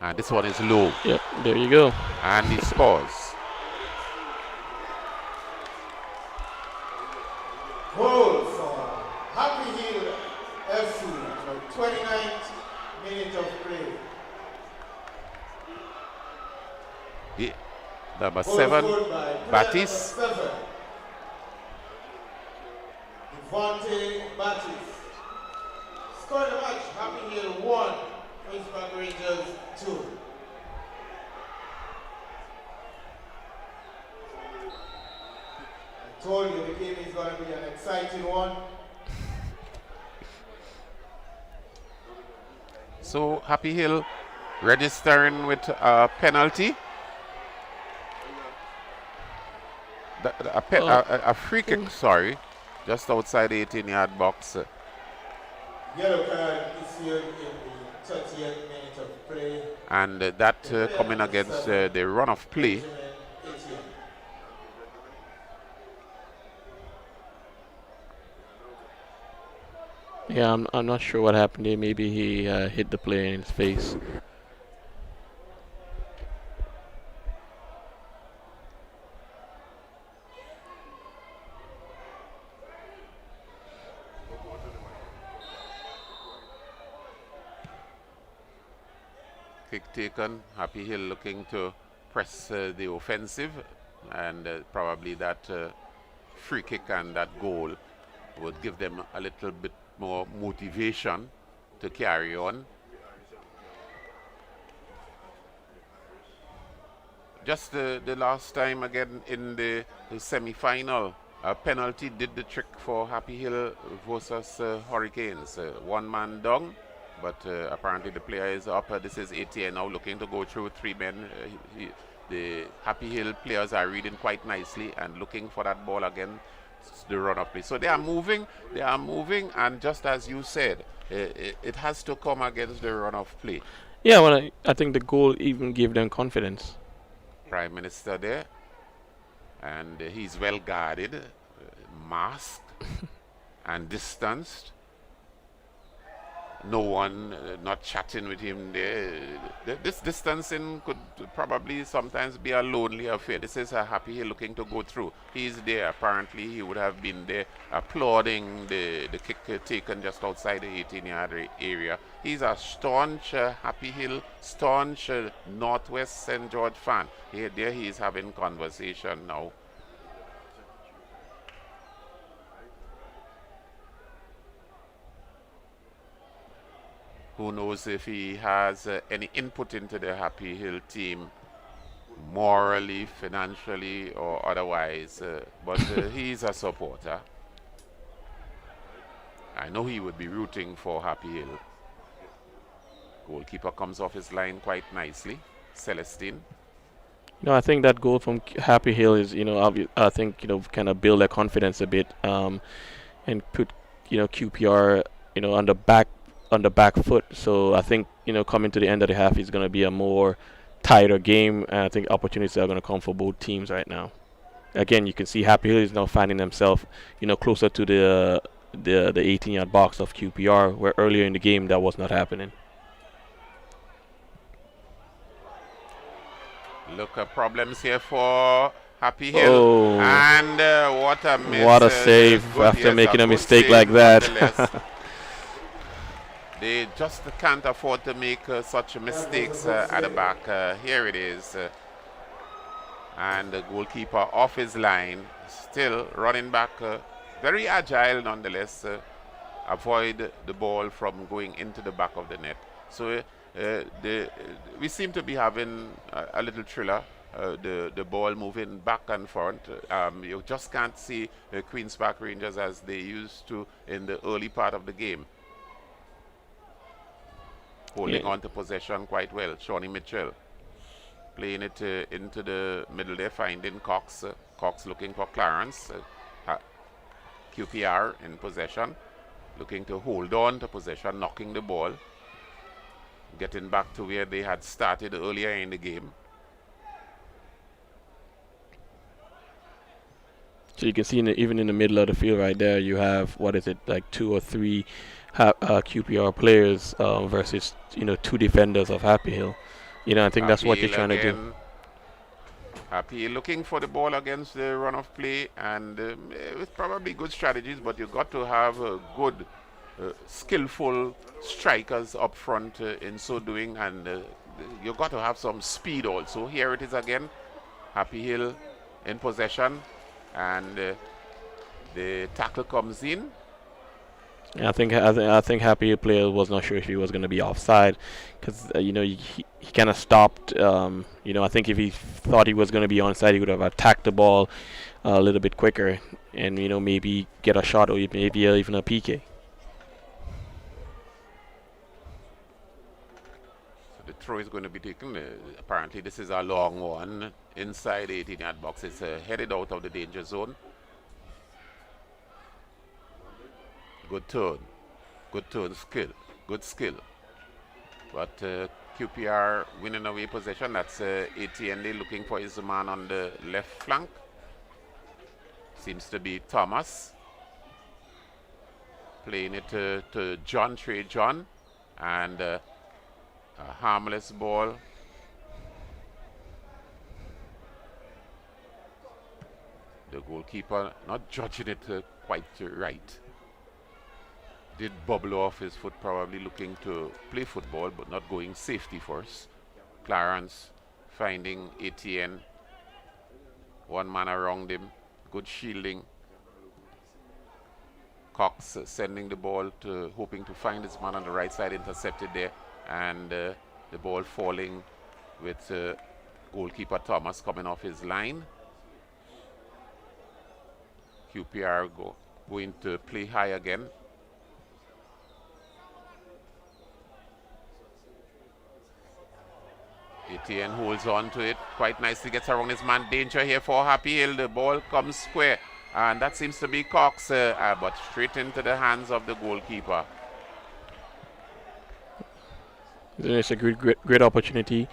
and this one is low. Yep, there you go. And he scores. Goal for Happy Hill FC for 29th minute of play. Number 7, Baptiste. Devontae Baptiste. Score the match. Happy Hill 1, Queen's Park Rangers 2. I told you the game is going to be an exciting one. So Happy Hill registering with a penalty. A free kick, sorry, just outside the 18-yard box. Yellow card issued in the 30th minute of play. And that coming against the run of play. Yeah, I'm not sure what happened there. Maybe he hit the player in his face. Kick taken. Happy Hill looking to press the offensive, and probably that free kick and that goal would give them a little bit more motivation to carry on. Just the last time again in the semi-final, a penalty did the trick for Happy Hill versus Hurricanes. One man down, but apparently the player is up. This is ATN now looking to go through 3 men. The Happy Hill players are reading quite nicely and looking for that ball again. The run of play. So they are moving, and just as you said, it has to come against the run of play. Yeah, well, I think the goal even gave them confidence. Prime Minister there, and he's well guarded, masked, and distanced. No one not chatting with him there. This distancing could probably sometimes be a lonely affair. This is a Happy Hill looking to go through. He's there. Apparently he would have been there applauding the kick taken just outside the 18-yard area. He's a staunch Happy Hill, staunch Northwest St. George fan. There he is having conversation now. Who knows if he has any input into the Happy Hill team, morally, financially, or otherwise. But he's a supporter. I know he would be rooting for Happy Hill. Goalkeeper comes off his line quite nicely. Celestine. No, I think that goal from Happy Hill is, I think, kind of build their confidence a bit, and put, QPR, on the back foot. So I think, coming to the end of the half is going to be a more tighter game, and I think opportunities are going to come for both teams right now. Again, you can see Happy Hill is now finding themselves, closer to the 18-yard box of QPR, where earlier in the game that was not happening. Look at problems here for Happy Hill. Oh. And what a miss. What a save after making a mistake like that. They just can't afford to make such mistakes at the back. Here it is. And the goalkeeper off his line, still running back, very agile nonetheless. Avoid the ball from going into the back of the net. So we seem to be having a little thriller. The ball moving back and front. You just can't see the Queen's Park Rangers as they used to in the early part of the game. Holding on to possession quite well. Shawnee Mitchell playing it into the middle there, finding Cox. Cox looking for Clarence. QPR in possession, looking to hold on to possession, knocking the ball, getting back to where they had started earlier in the game. So you can see even in the middle of the field right there, you have, what is it, like 2 or 3 QPR players versus, two defenders of Happy Hill. I think that's what you're trying to do. Happy looking for the ball against the run of play, and with probably good strategies, but you've got to have good, skillful strikers up front in so doing, and you've got to have some speed also. Here it is again, Happy Hill in possession, and the tackle comes in. I think Happy Hill player was not sure if he was going to be offside, because he kind of stopped. I think if he thought he was going to be onside, he would have attacked the ball a little bit quicker, and maybe get a shot or maybe even a PK. So the throw is going to be taken. Apparently, this is a long one inside the 18-yard box. It's headed out of the danger zone. Good turn, good skill. But QPR winning away possession. That's ATND looking for his man on the left flank. Seems to be Thomas. Playing it to Trey John. And a harmless ball. The goalkeeper not judging it quite right. Did bubble off his foot, probably looking to play football but not going safety first. Clarence finding ATN, one man around him, good shielding. Cox sending the ball to, hoping to find his man on the right side, intercepted there, and the ball falling with goalkeeper Thomas coming off his line. QPR going to play high again. Etienne holds on to it quite nicely, gets around his man. Danger here for Happy Hill. The ball comes square, and that seems to be Cox, but straight into the hands of the goalkeeper. It's a great opportunity.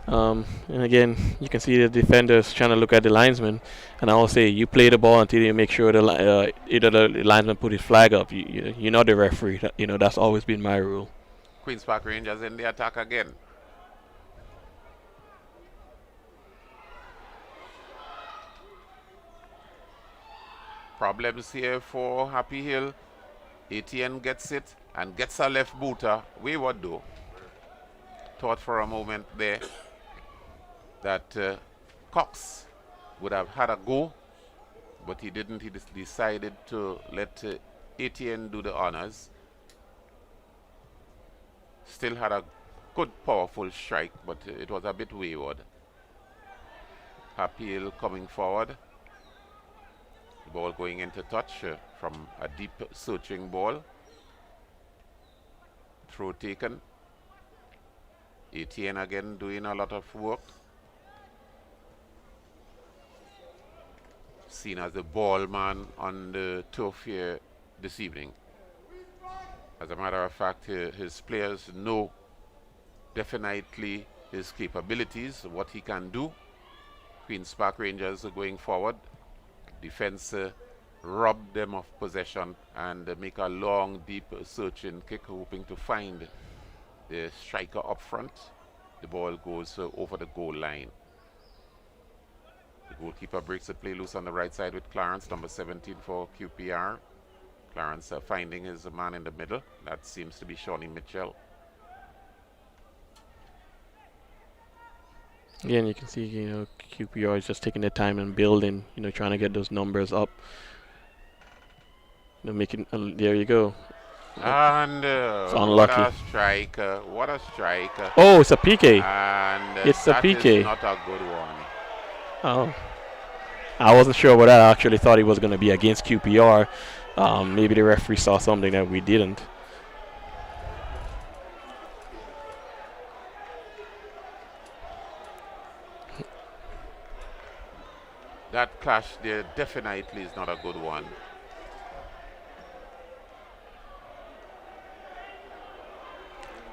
And again, you can see the defenders trying to look at the linesman. And I will say, you play the ball until you make sure either the linesman put his flag up. You're not the referee. That's always been my rule. Queen's Park Rangers in the attack again. Problems here for Happy Hill. Etienne gets it and gets a left booter. Wayward though. Thought for a moment there that Cox would have had a go, but he didn't. He decided to let Etienne do the honors. Still had a good, powerful strike, but it was a bit wayward. Happy Hill coming forward. Ball going into touch from a deep searching ball. Throw taken. Etienne again doing a lot of work. Seen as the ball man on the turf here this evening. As a matter of fact, his players know definitely his capabilities, what he can do. Queen's Park Rangers are going forward. Defense rob them of possession and make a long, deep searching kick, hoping to find the striker up front. The ball goes over the goal line. The goalkeeper breaks the play loose on the right side with Clarence, number 17 for QPR. Clarence finding his man in the middle. That seems to be Shawnee Mitchell. Again, you can see, QPR is just taking their time and building, trying to get those numbers up. Making, there you go. And it's unlucky. What a strike. Oh, it's a PK. And it's a PK. That is not a good one. Oh. I wasn't sure about that. I actually thought it was going to be against QPR. Maybe the referee saw something that we didn't. That clash there definitely is not a good one.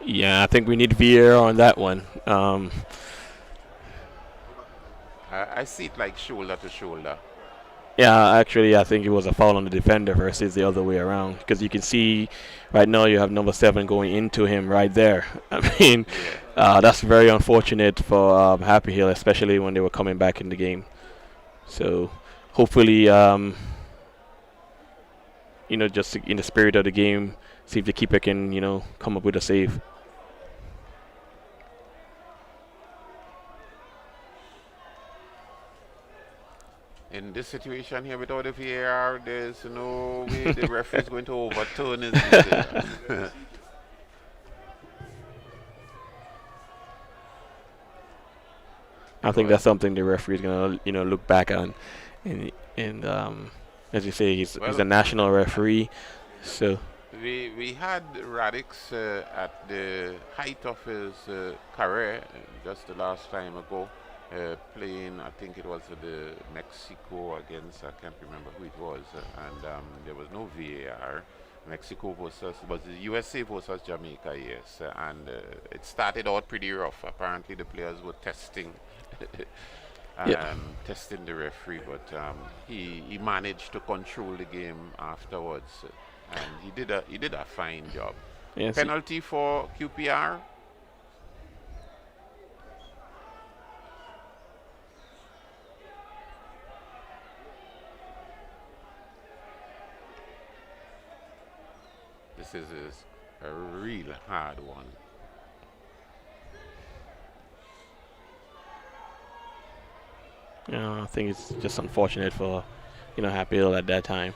Yeah, I think we need VAR on that one. I see it like shoulder to shoulder. Yeah, actually, I think it was a foul on the defender versus the other way around. Because you can see right now you have number 7 going into him right there. I mean, Yeah. that's very unfortunate for Happy Hill, especially when they were coming back in the game. So hopefully, just in the spirit of the game, see if the keeper can, come up with a save. In this situation here without the VAR, there's no way the referee is going to overturn his decision. I think that's something the referee is gonna, look back on, and as you say, he's a national referee, so. We had Radix at the height of his career just the last time ago, playing, I think it was the Mexico against, I can't remember who it was, and there was no VAR. Mexico versus, was the USA versus Jamaica, yes, and it started out pretty rough. Apparently the players were testing testing the referee, but he managed to control the game afterwards, and he did a fine job. Yes. Penalty for QPR. This is a real hard one. I think it's just unfortunate for, Happy Hill at that time.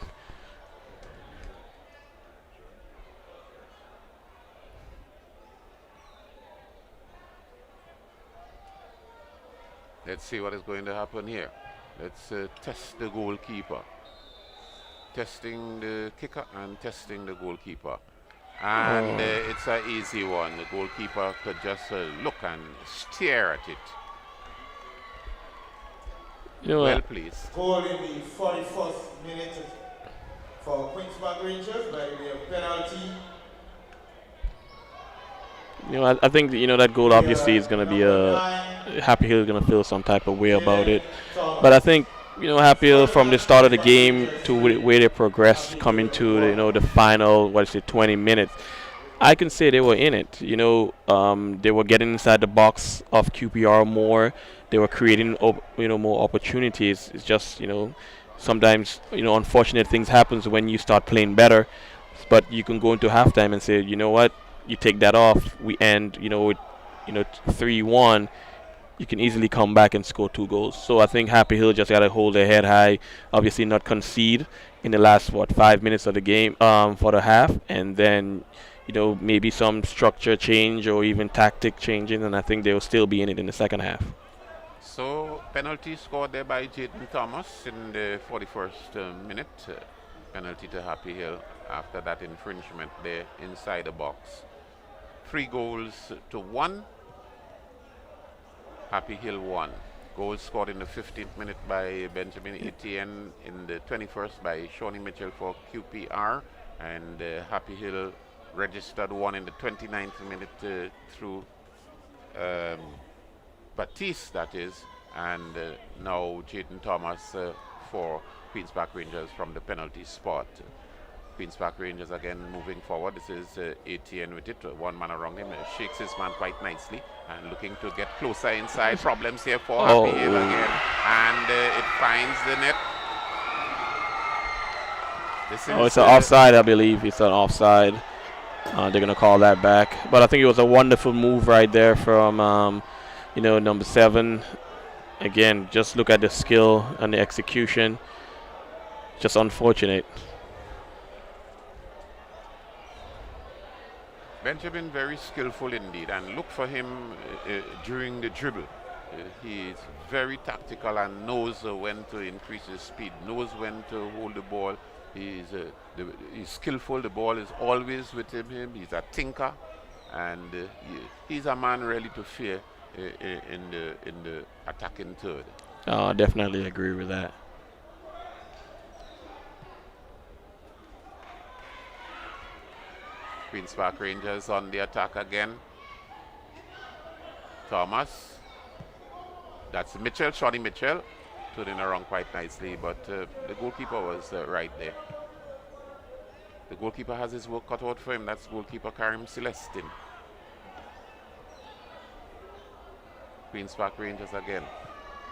Let's see what is going to happen here. Let's test the goalkeeper. Testing the kicker and testing the goalkeeper. And it's an easy one. The goalkeeper could just look and stare at it. Well, please. Goal in the 41st minute for Queen's Park Rangers by way of penalty. I think that goal obviously is going to be Happy Hill is going to feel some type of way about it. But I think Happy Hill from the start of the game to the way they progressed, coming to the final 20 minutes, I can say they were in it. They were getting inside the box of QPR more. They were creating more opportunities. It's just sometimes unfortunate things happens when you start playing better, but you can go into halftime and say, you know what, you take that off, we end with 3-1. You can easily come back and score 2 goals. So I think Happy Hill just got to hold their head high, obviously not concede in the last 5 minutes of the game for the half, and then maybe some structure change or even tactic changing, and I think they'll still be in it in the second half. So penalty scored there by Jaden Thomas in the 41st minute. Penalty to Happy Hill after that infringement there inside the box. 3-1. Happy Hill won. Goal scored in the 15th minute by Benjamin Etienne, in the 21st by Shawnee Mitchell for QPR, and Happy Hill registered one in the 29th minute through Batiste, that is, and now Jaden Thomas for Queen's Park Rangers from the penalty spot. Queen's Park Rangers again moving forward. This is Etienne with it, one man around him, shakes his man quite nicely and looking to get closer inside. Problems here for Happy Hill again, and it finds the net. It's an offside, I believe. It's an offside. They're going to call that back. But I think it was a wonderful move right there from, number 7. Again, just look at the skill and the execution. Just unfortunate. Benjamin very skillful indeed, and look for him during the dribble. He's very tactical and knows when to increase his speed, knows when to hold the ball. He's skillful. The ball is always with him. He's a thinker, and he's a man really to fear in the attacking third. I definitely agree with that. Queen's Park Rangers on the attack again. Thomas. That's Mitchell, Shawnee Mitchell. turning around quite nicely, but the goalkeeper was right there. The goalkeeper has his work cut out for him. That's goalkeeper Karim Celestin. Queen's Park Rangers again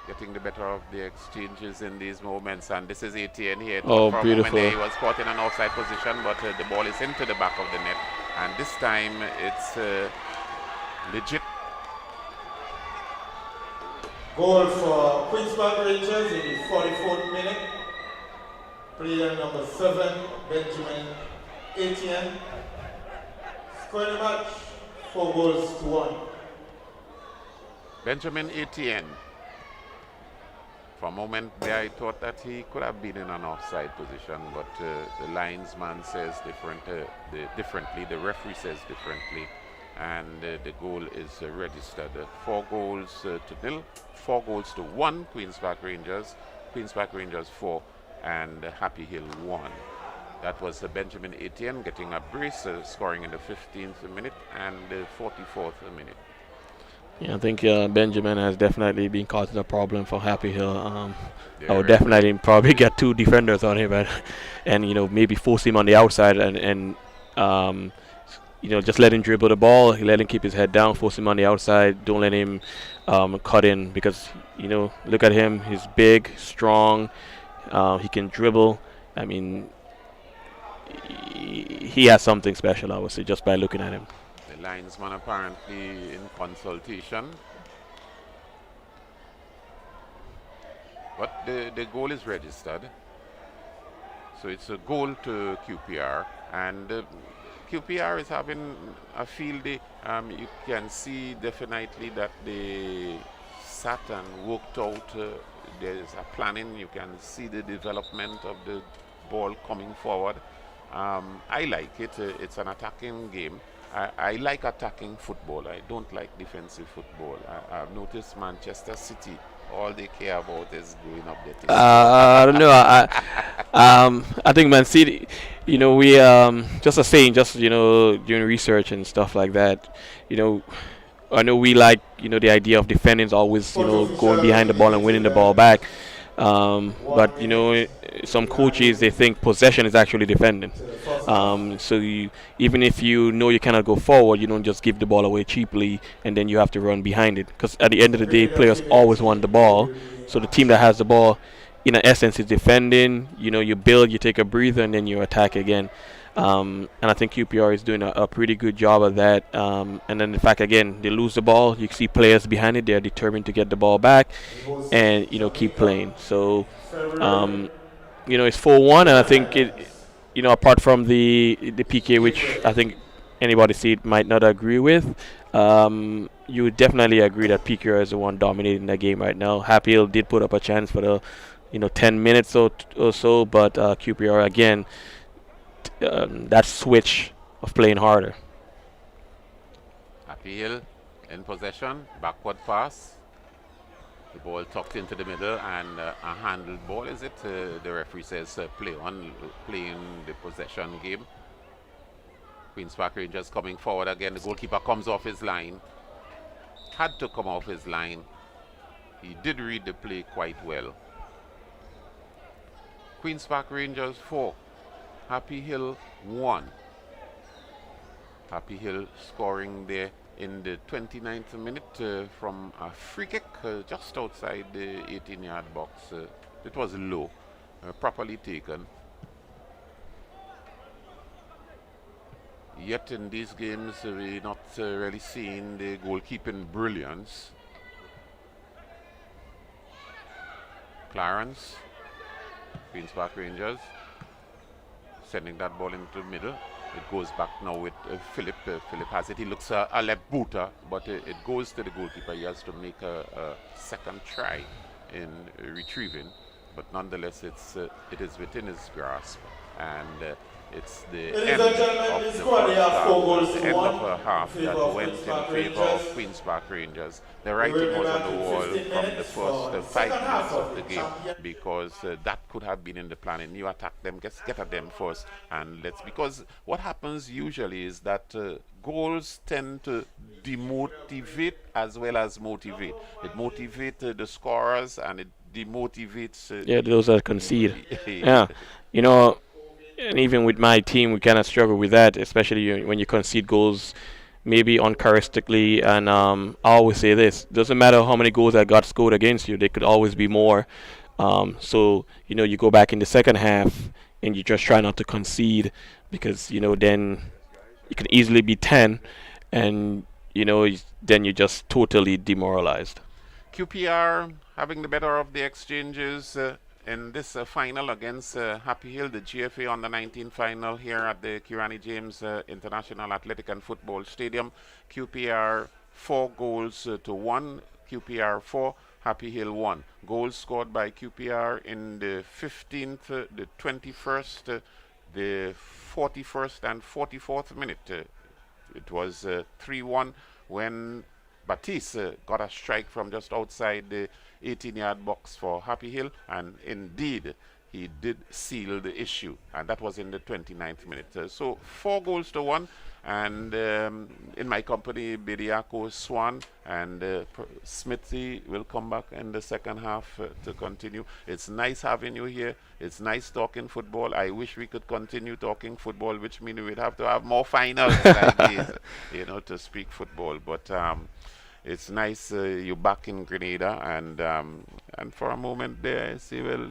getting the better of the exchanges in these moments, and this is Etienne here. Oh, For a beautiful. moment there, he was caught in an offside position, but the ball is into the back of the net, and this time it's legit. Goal for Queen's Park Rangers in the 44th minute. Player number 7, Benjamin Etienne. Scoring the match, 4 goals to 1. Benjamin Etienne. For a moment there, I thought that he could have been in an offside position, but the linesman says differently, the referee says differently, and the goal is registered. 4 goals to 0, 4 goals to 1, Queen's Park Rangers 4, and Happy Hill 1. That was Benjamin Etienne getting a brace, scoring in the 15th minute and the 44th minute. Yeah, I think Benjamin has definitely been causing a problem for Happy Hill. I would definitely probably get 2 defenders on him, and maybe force him on the outside and just let him dribble the ball, let him keep his head down, force him on the outside, don't let him cut in, because look at him, he's big, strong, he can dribble. I mean, he has something special, I would say, just by looking at him. The linesman apparently in consultation, but the goal is registered, so it's a goal to QPR, and QPR is having a field day. You can see definitely that they sat and worked out. There's a planning. You can see the development of the ball coming forward. I like it. It's an attacking game. I like attacking football. I don't like defensive football. I've noticed Manchester City, all they care about is going up the table. I don't know. I think Man City, we just a saying, just doing research and stuff like that. I know we like the idea of defending is always going behind the ball and winning the ball back. But some coaches, they think possession is actually defending. So even if you cannot go forward, you don't just give the ball away cheaply and then you have to run behind it. Because at the end of the day, players always want the ball. So the team that has the ball, in essence, is defending. You build, you take a breather, and then you attack again. And I think QPR is doing a pretty good job of that. And then the fact, again, they lose the ball. You see players behind it. They're determined to get the ball back and, keep playing. So, it's 4-1. And I think, apart from the PK, which I think anybody see it might not agree with, you would definitely agree that PK is the one dominating the game right now. Happy Hill did put up a chance for the, 10 minutes or so. But QPR, again, that switch of playing harder. Happy Hill in possession, backward pass. The ball tucked into the middle and a handled ball, is it? The referee says playing the possession game. Queen's Park Rangers coming forward again. The goalkeeper comes off his line. Had to come off his line. He did read the play quite well. Queen's Park Rangers 4. Happy Hill 1. Happy Hill scoring there in the 29th minute from a free kick just outside the 18-yard box. It was low, properly taken. Yet in these games, we're not really seeing the goalkeeping brilliance. Clarence, Queen's Park Rangers, sending that ball into the middle. It goes back now with Philip. Philip has it. He looks a left booter, but it goes to the goalkeeper. He has to make a second try in retrieving, but nonetheless, it is within his grasp, and it's the end of the first half, the end of a half that went in favor of Queen's Park Rangers. The writing was on the wall from the first 5 minutes of the game, because that could have been in the planning. You attack them, get at them first, and because what happens usually is that goals tend to demotivate as well as motivate. It motivates the scorers and it demotivates. Yeah, those that concede. Yeah, you know, and even with my team, we kind of struggle with that, especially when you concede goals, maybe uncharacteristically. And I always say this: doesn't matter how many goals that got scored against you, there could always be more. So you go back in the second half and you just try not to concede because then you can easily be 10, and then you're just totally demoralized. QPR having the better of the exchanges in this final against Happy Hill, the GFA Under 19 final here at the Kirani James International Athletic and Football Stadium. QPR 4 goals to 1, QPR 4, Happy Hill 1. Goals scored by QPR in the 15th, the 21st, the 41st and 44th minute. It was 3-1 when Batiste got a strike from just outside the 18-yard box for Happy Hill, and indeed he did seal the issue, and that was in the 29th minute. So 4 goals to 1, and in my company, Bediako, Swan, and Smithy will come back in the second half to continue. It's nice having you here. It's nice talking football. I wish we could continue talking football, which means we'd have to have more finals like this, to speak football. But it's nice you're back in Grenada, and for a moment there, I say, well,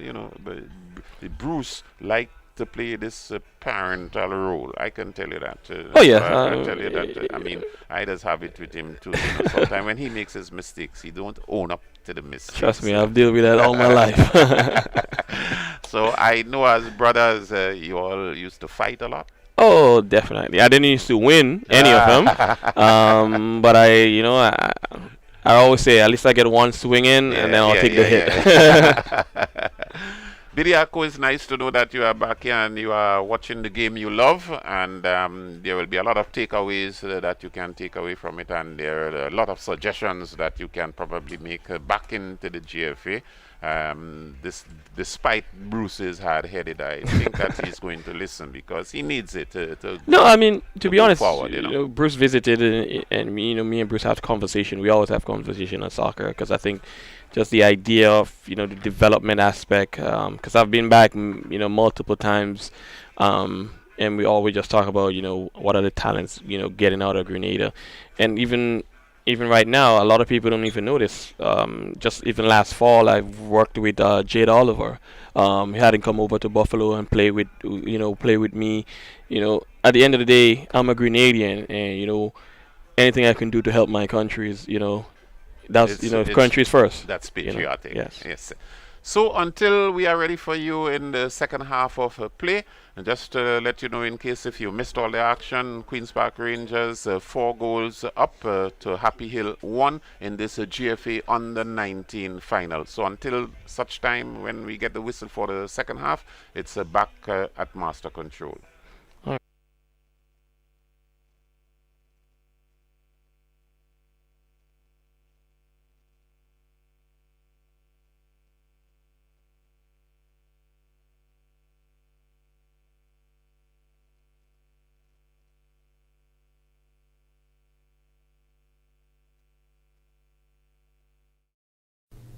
Bruce liked to play this parental role. I can tell you that. Oh yeah, I can tell you that. I mean, I just have it with him too. Sometimes when he makes his mistakes, he don't own up to the mistakes. Trust me, I've dealt with that all my life. So I know as brothers, you all used to fight a lot. Oh, definitely. I didn't used to win any of them, but I always say at least I get one swing in, and then I'll take the hit. Biriako, it's nice to know that you are back here and you are watching the game you love, and there will be a lot of takeaways that you can take away from it, and there are a lot of suggestions that you can probably make back into the GFA. Despite Bruce's hard-headed, I think that he's going to listen because he needs it No, I mean, to be honest, forward, Bruce visited, and me and Bruce have conversation. We always have conversation on soccer because I think just the idea of the development aspect, because I've been back multiple times, and we always just talk about what are the talents getting out of Grenada, and even right now a lot of people don't even notice. Just even last fall I've worked with Jade Oliver. He had him come over to Buffalo and play with me. At the end of the day, I'm a Grenadian, and anything I can do to help my country is that's country's first. That's patriotic. Yes. So until we are ready for you in the second half of play, and just to let you know, in case if you missed all the action, Queen's Park Rangers 4 goals up to Happy Hill 1 in this GFA Under 19 final. So until such time when we get the whistle for the second half, it's back at Master Control.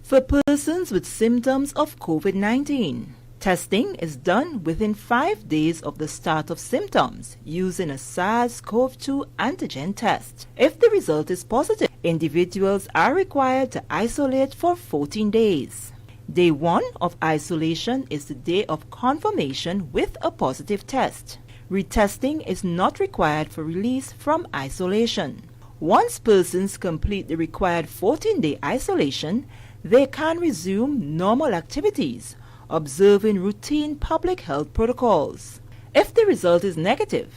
For persons with symptoms of COVID-19, testing is done within 5 days of the start of symptoms using a SARS-CoV-2 antigen test. If the result is positive, individuals are required to isolate for 14 days. Day 1 of isolation is the day of confirmation with a positive test. Retesting is not required for release from isolation. Once persons complete the required 14-day isolation, they can resume normal activities, observing routine public health protocols. If the result is negative,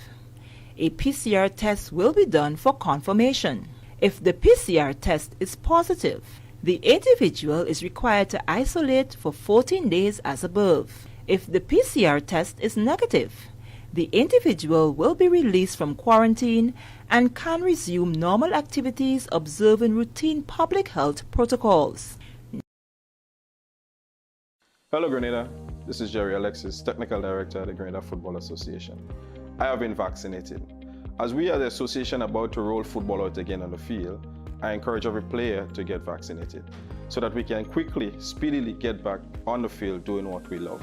a PCR test will be done for confirmation. If the PCR test is positive, the individual is required to isolate for 14 days as above. If the PCR test is negative, the individual will be released from quarantine and can resume normal activities observing routine public health protocols. Hello Grenada, this is Jerry Alexis, Technical Director at the Grenada Football Association. I have been vaccinated. As we are the association about to roll football out again on the field, I encourage every player to get vaccinated so that we can quickly, speedily get back on the field doing what we love.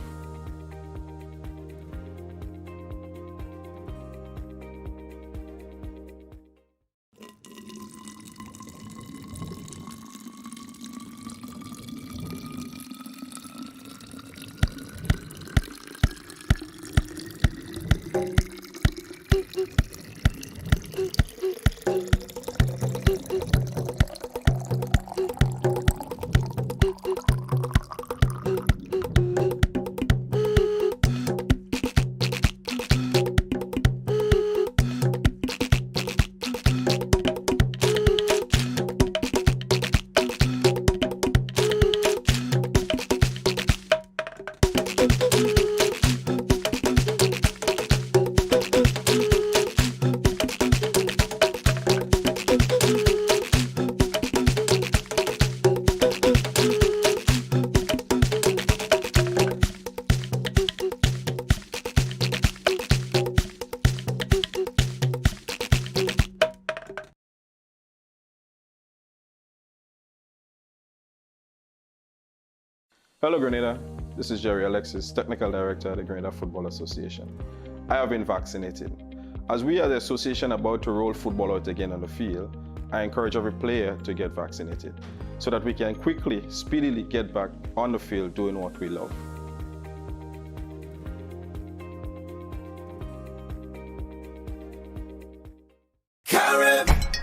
Hello Grenada, this is Jerry Alexis, Technical Director at the Grenada Football Association. I have been vaccinated. As we are the association about to roll football out again on the field, I encourage every player to get vaccinated so that we can quickly, speedily get back on the field doing what we love.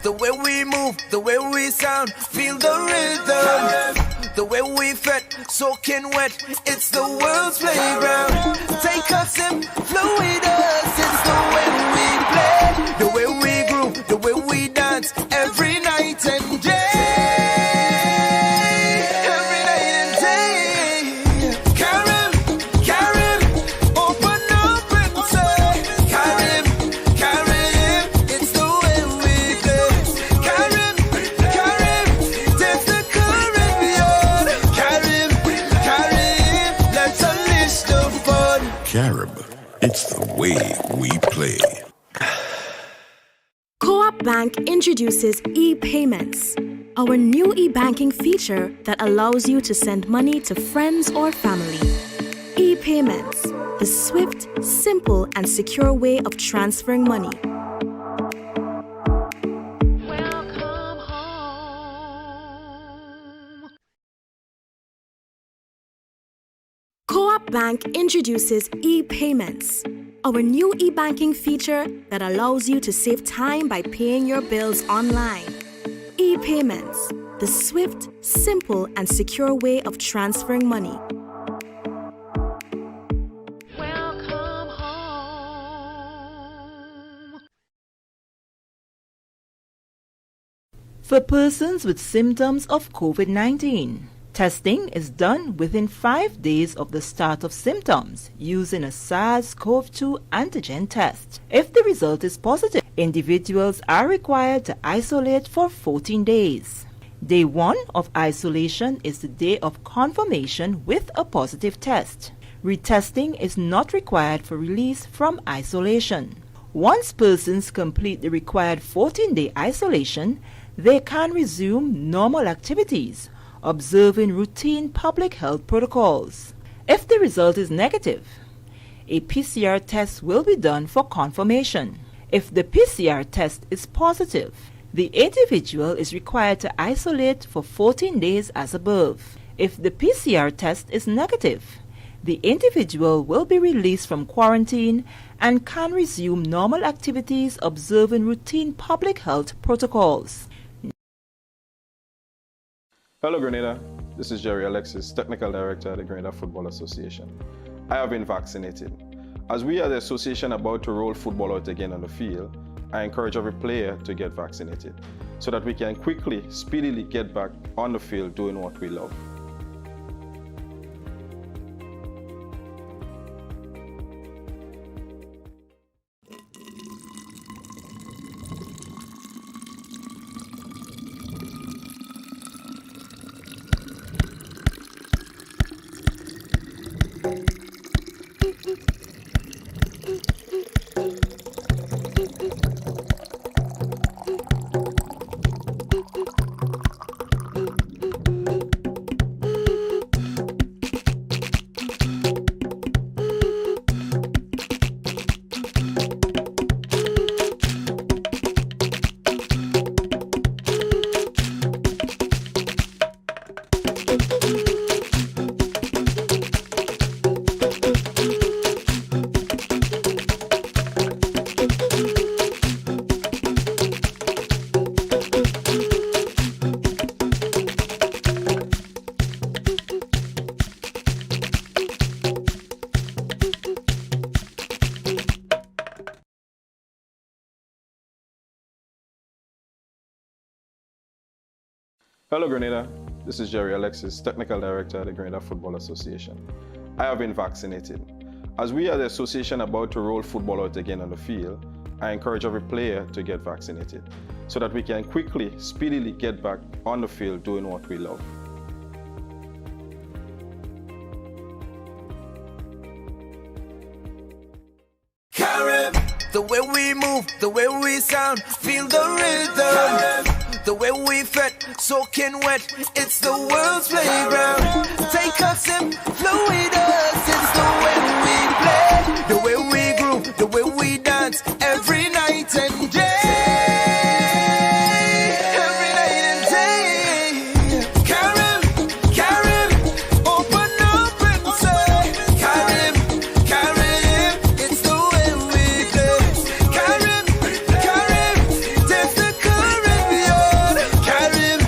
The way we move, the way we sound, feel the rhythm. The way we fit, soaking wet, it's the world's playground. Take a sip, flow with us, it's the way we play. The way we groove, the way we dance, every night and day. Every night and day. Karim, open up and say, Karim, it's the way we play. Karim, take the current beyond. Karim, let's unleash the fun. Carib, it's the way we play. Co-op Bank introduces e-payments, our new e-banking feature that allows you to send money to friends or family. E-payments, the swift, simple, and secure way of transferring money. Welcome home. Co-op Bank introduces e-payments, our new e-banking feature that allows you to save time by paying your bills online. E-payments, the swift, simple, and secure way of transferring money. Welcome home. For persons with symptoms of COVID-19, testing is done within 5 days of the start of symptoms using a SARS-CoV-2 antigen test. If the result is positive, individuals are required to isolate for 14 days. Day 1 of isolation is the day of confirmation with a positive test. Retesting is not required for release from isolation. Once persons complete the required 14-day isolation, they can resume normal activities, observing routine public health protocols. If the result is negative, a PCR test will be done for confirmation. If the PCR test is positive, the individual is required to isolate for 14 days as above. If the PCR test is negative, the individual will be released from quarantine and can resume normal activities observing routine public health protocols. Hello Grenada, this is Jerry Alexis, Technical Director at the Grenada Football Association. I have been vaccinated. As we are the association about to roll football out again on the field, I encourage every player to get vaccinated so that we can quickly, speedily get back on the field doing what we love. Hello Grenada, this is Jerry Alexis, Technical Director at the Grenada Football Association. I have been vaccinated. As we are the association about to roll football out again on the field, I encourage every player to get vaccinated so that we can quickly, speedily get back on the field doing what we love. The way we move, the way we sound, feel the rhythm. The way we fit, soaking wet, it's the world's playground. Take a sip, flow with us, it's the way we play. The way we groove, the way we dance, every night and day. Every night and day. Karim, open up and say, Karim, it's the way we play. Karim, take the Caribbean. Karim,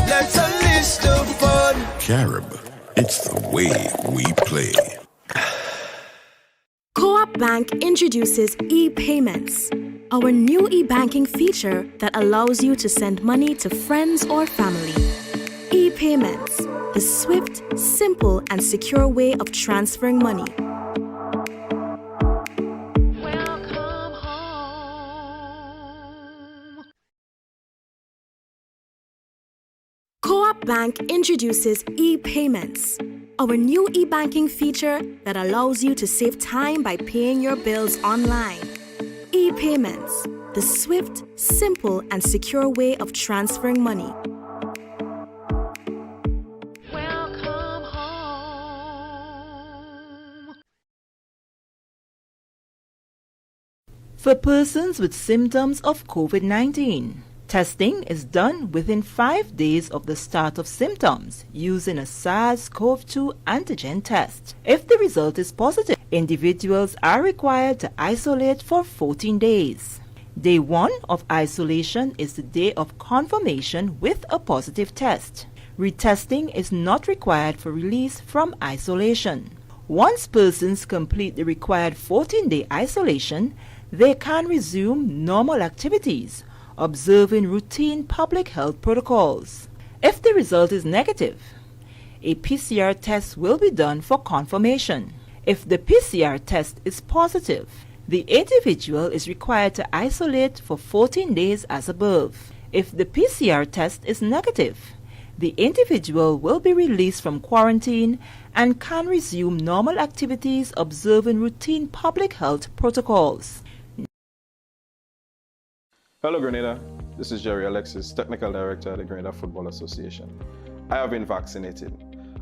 let's unleash the fun. Carib, it's the way we play. Co-op Bank introduces e-payments, our new e-banking feature that allows you to send money to friends or family. E-payments, the swift, simple, and secure way of transferring money. Welcome home. Co-op Bank introduces e-payments, our new e-banking feature that allows you to save time by paying your bills online. E-payments, the swift, simple, and secure way of transferring money. Welcome home. For persons with symptoms of COVID-19, testing is done within 5 days of the start of symptoms using a SARS-CoV-2 antigen test. If the result is positive, individuals are required to isolate for 14 days. Day 1 of isolation is the day of confirmation with a positive test. Retesting is not required for release from isolation. Once persons complete the required 14-day isolation, they can resume normal activities, observing routine public health protocols. If the result is negative, a PCR test will be done for confirmation. If the PCR test is positive, the individual is required to isolate for 14 days as above. If the PCR test is negative, the individual will be released from quarantine and can resume normal activities observing routine public health protocols. Hello Grenada, this is Jerry Alexis, Technical Director at the Grenada Football Association. I have been vaccinated.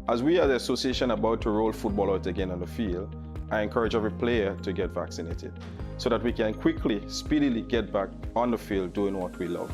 As we are the association about to roll football out again on the field, I encourage every player to get vaccinated so that we can quickly, speedily get back on the field doing what we love.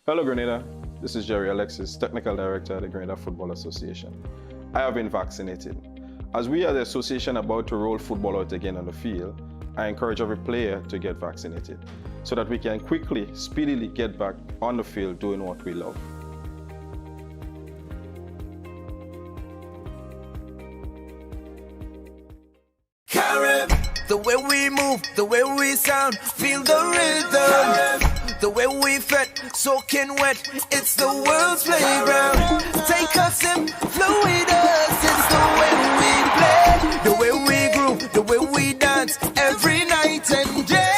Hello Grenada, this is Jerry Alexis, Technical Director at the Grenada Football Association. I have been vaccinated. As we are the association about to roll football out again on the field, I encourage every player to get vaccinated so that we can quickly, speedily get back on the field doing what we love. The way we move, the way we sound, feel the rhythm. The way we fret, soaking wet, it's the world's playground. Take a sip, flow with us, it's the way we play. The way we groove, the way we dance, every night and day.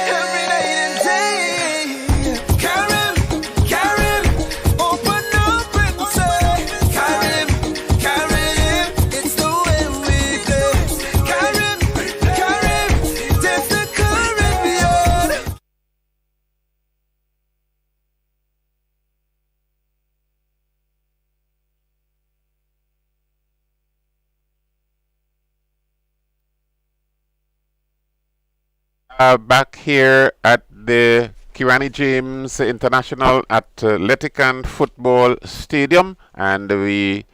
Every night and day. Karim, Karim, open up and say, Karim, Karim, it's the way we play. Karim, Karim, there's the Caribbean. Back here at the Kirani James International Athletic and Football Stadium, and we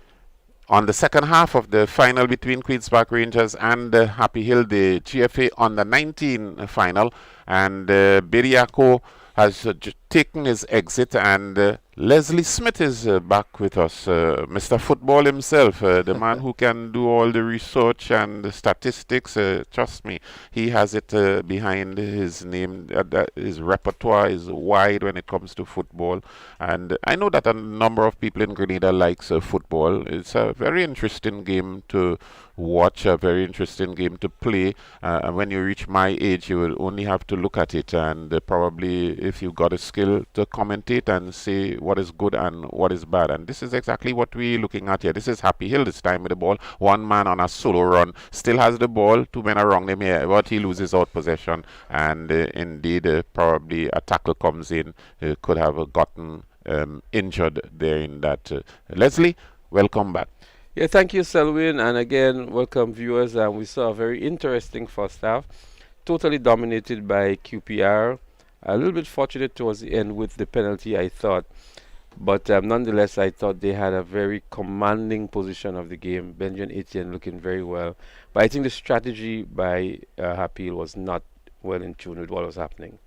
on the second half of the final between Queen's Park Rangers and Happy Hill, the GFA under 19 final, and Biriako has taken his exit, and Leslie Smith is back with us, Mr. Football himself, the man who can do all the research and the statistics. Trust me, he has it behind his name. His repertoire is wide when it comes to football, and I know that a number of people in Grenada likes football. It's a very interesting game to watch, a very interesting game to play. And when you reach my age, you will only have to look at it, and probably if you got a skill to commentate and say what is good and what is bad. And this is exactly what we're looking at here. This is Happy Hill this time with the ball. One man on a solo run still has the ball. Two men around him here, but he loses out possession. And indeed, probably a tackle comes in. Could have gotten injured there in that. Leslie, welcome back. Yeah, thank you, Selwyn, and again, welcome viewers. We saw a very interesting first half, totally dominated by QPR. A little bit fortunate towards the end with the penalty, I thought, but nonetheless, I thought they had a very commanding position of the game. Benjamin Etienne looking very well, but I think the strategy by Happy Hill was not well in tune with what was happening.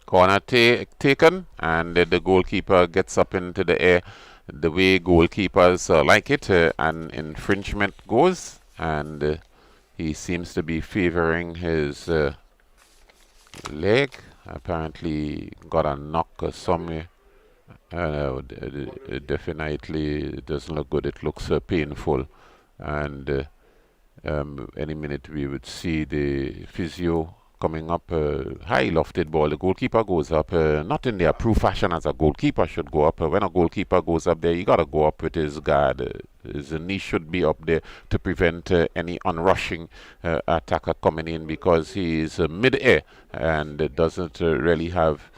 Corner taken, and the goalkeeper gets up into the air. The way goalkeepers like it, an infringement goes, and he seems to be favoring his leg. Apparently got a knock somewhere. Definitely doesn't look good. It looks painful, and any minute we would see the physio coming up. High lofted ball. The goalkeeper goes up, not in the approved fashion as a goalkeeper should go up. When a goalkeeper goes up there, you got to go up with his guard. His knee should be up there to prevent any unrushing attacker coming in, because he is mid-air and doesn't really have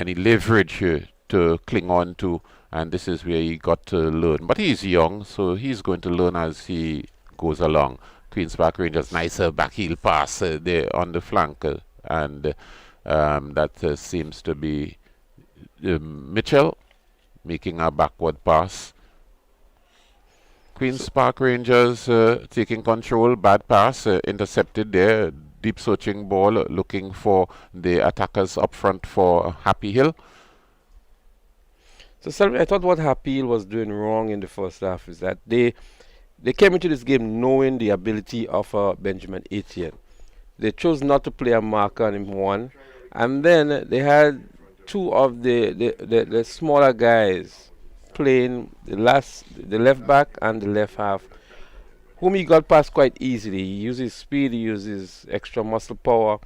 any leverage to cling on to. And this is where he got to learn. But he's young, so he's going to learn as he goes along. Queen's Park Rangers, nice back heel pass there on the flank, and that seems to be Mitchell making a backward pass. Queen's Park Rangers taking control, bad pass, intercepted there, deep searching ball, looking for the attackers up front for Happy Hill. So, Selwyn, I thought what Happy Hill was doing wrong in the first half is that they came into this game knowing the ability of Benjamin Etienne. They chose not to play a marker on him, one, and then they had two of the smaller guys playing the left back and the left half, whom he got past quite easily. He uses speed, he uses extra muscle power,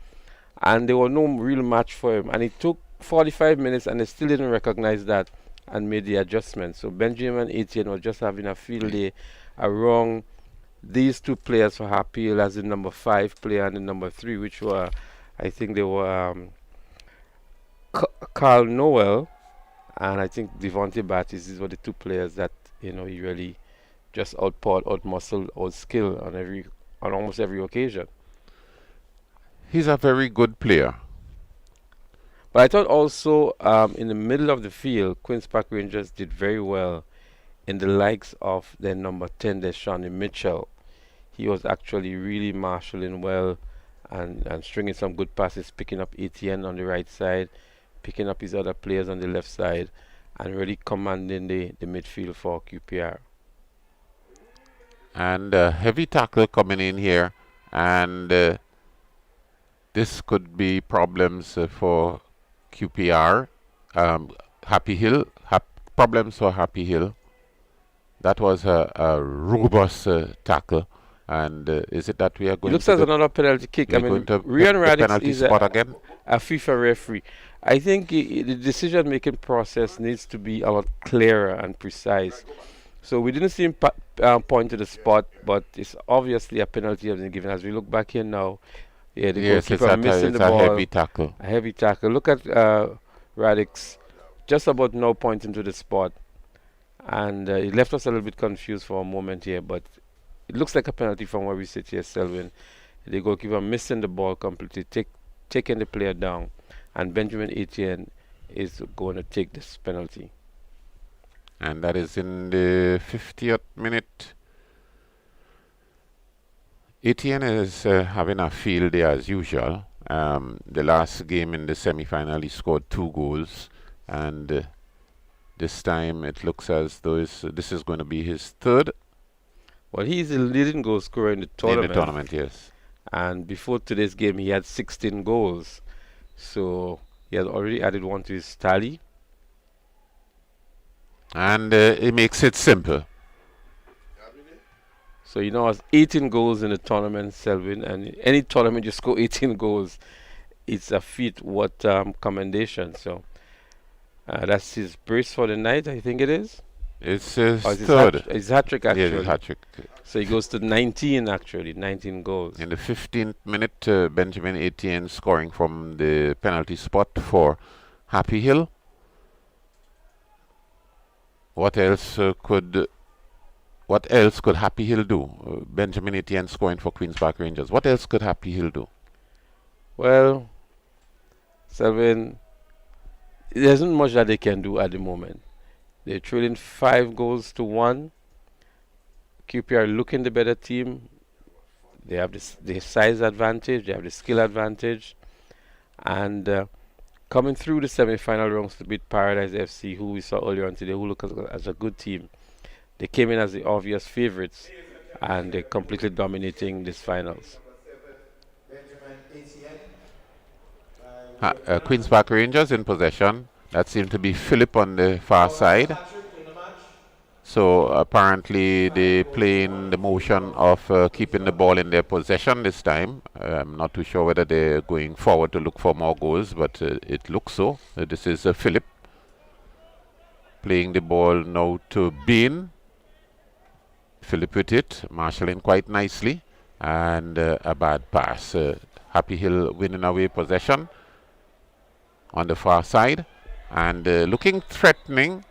and there were no real match for him. And it took 45 minutes, and they still didn't recognize that and made the adjustment. So Benjamin Etienne was just having a field day around these two players for Happy Hill, as the number 5 player and the number 3, which were, I think they were Carl Noel and I think Devontae Battis. These were the two players that, he really just outpoured, outmuscled, outskilled on almost every occasion. He's a very good player. But I thought also in the middle of the field, Queen's Park Rangers did very well in the likes of their number 10, Deshaun Mitchell. He was actually really marshalling well and stringing some good passes, picking up Etienne on the right side, picking up his other players on the left side, and really commanding the midfield for QPR. And heavy tackle coming in here, and this could be problems for QPR. Happy Hill, problems for Happy Hill. That was a robust tackle. And is it that we are It going looks to as the, another penalty kick. we're I mean, going to Rian the Radix penalty is spot again? a FIFA referee. I think the decision-making process needs to be a lot clearer and precise. So we didn't see him point to the spot, but it's obviously a penalty has been given. As we look back here now, yeah, the Yes, it's goalkeeper missing the a ball. heavy tackle. A heavy tackle. Look at Radix just about now pointing to the spot. And it left us a little bit confused for a moment here, but it looks like a penalty from where we sit here, Selwyn. The goalkeeper missing the ball completely, taking the player down. And Benjamin Etienne is going to take this penalty. And that is in the 50th minute. Etienne is having a field day as usual. The last game in the semi-final, he scored 2 goals. And this time it looks as though this is going to be his 3rd. Well, he's the leading goal scorer in the tournament. In the tournament, yes. And before today's game, he had 16 goals. So he has already added 1 to his tally. And it makes it simple. So you know, has 18 goals in the tournament, Selwyn, and any tournament you score 18 goals, it's a feat worth commendation. So that's his brace for the night, I think it is. It's his Or 3rd. His hat-trick, actually. Yes, his hat-trick. So he goes to 19, actually, 19 goals. In the 15th minute, Benjamin Etienne scoring from the penalty spot for Happy Hill. What else could Happy Hill do? Benjamin Etienne scoring for Queen's Park Rangers. What else could Happy Hill do? Well, Selwyn, there isn't much that they can do at the moment. They're trailing 5 goals to 1. QPR looking the better team. They have the size advantage. They have the skill advantage. And coming through the semi-final rounds to beat Paradise FC, who we saw earlier on today, who look as a good team. They came in as the obvious favourites, and they're completely dominating these finals. Queen's Park Rangers in possession. That seemed to be Philip on the far side. So apparently they playing the motion of keeping the ball in their possession this time. I'm not too sure whether they're going forward to look for more goals, but it looks so. This is Philip playing the ball now to Bean. Philip with it, marshalling quite nicely, and a bad pass. Happy Hill winning away possession on the far side, and looking threatening.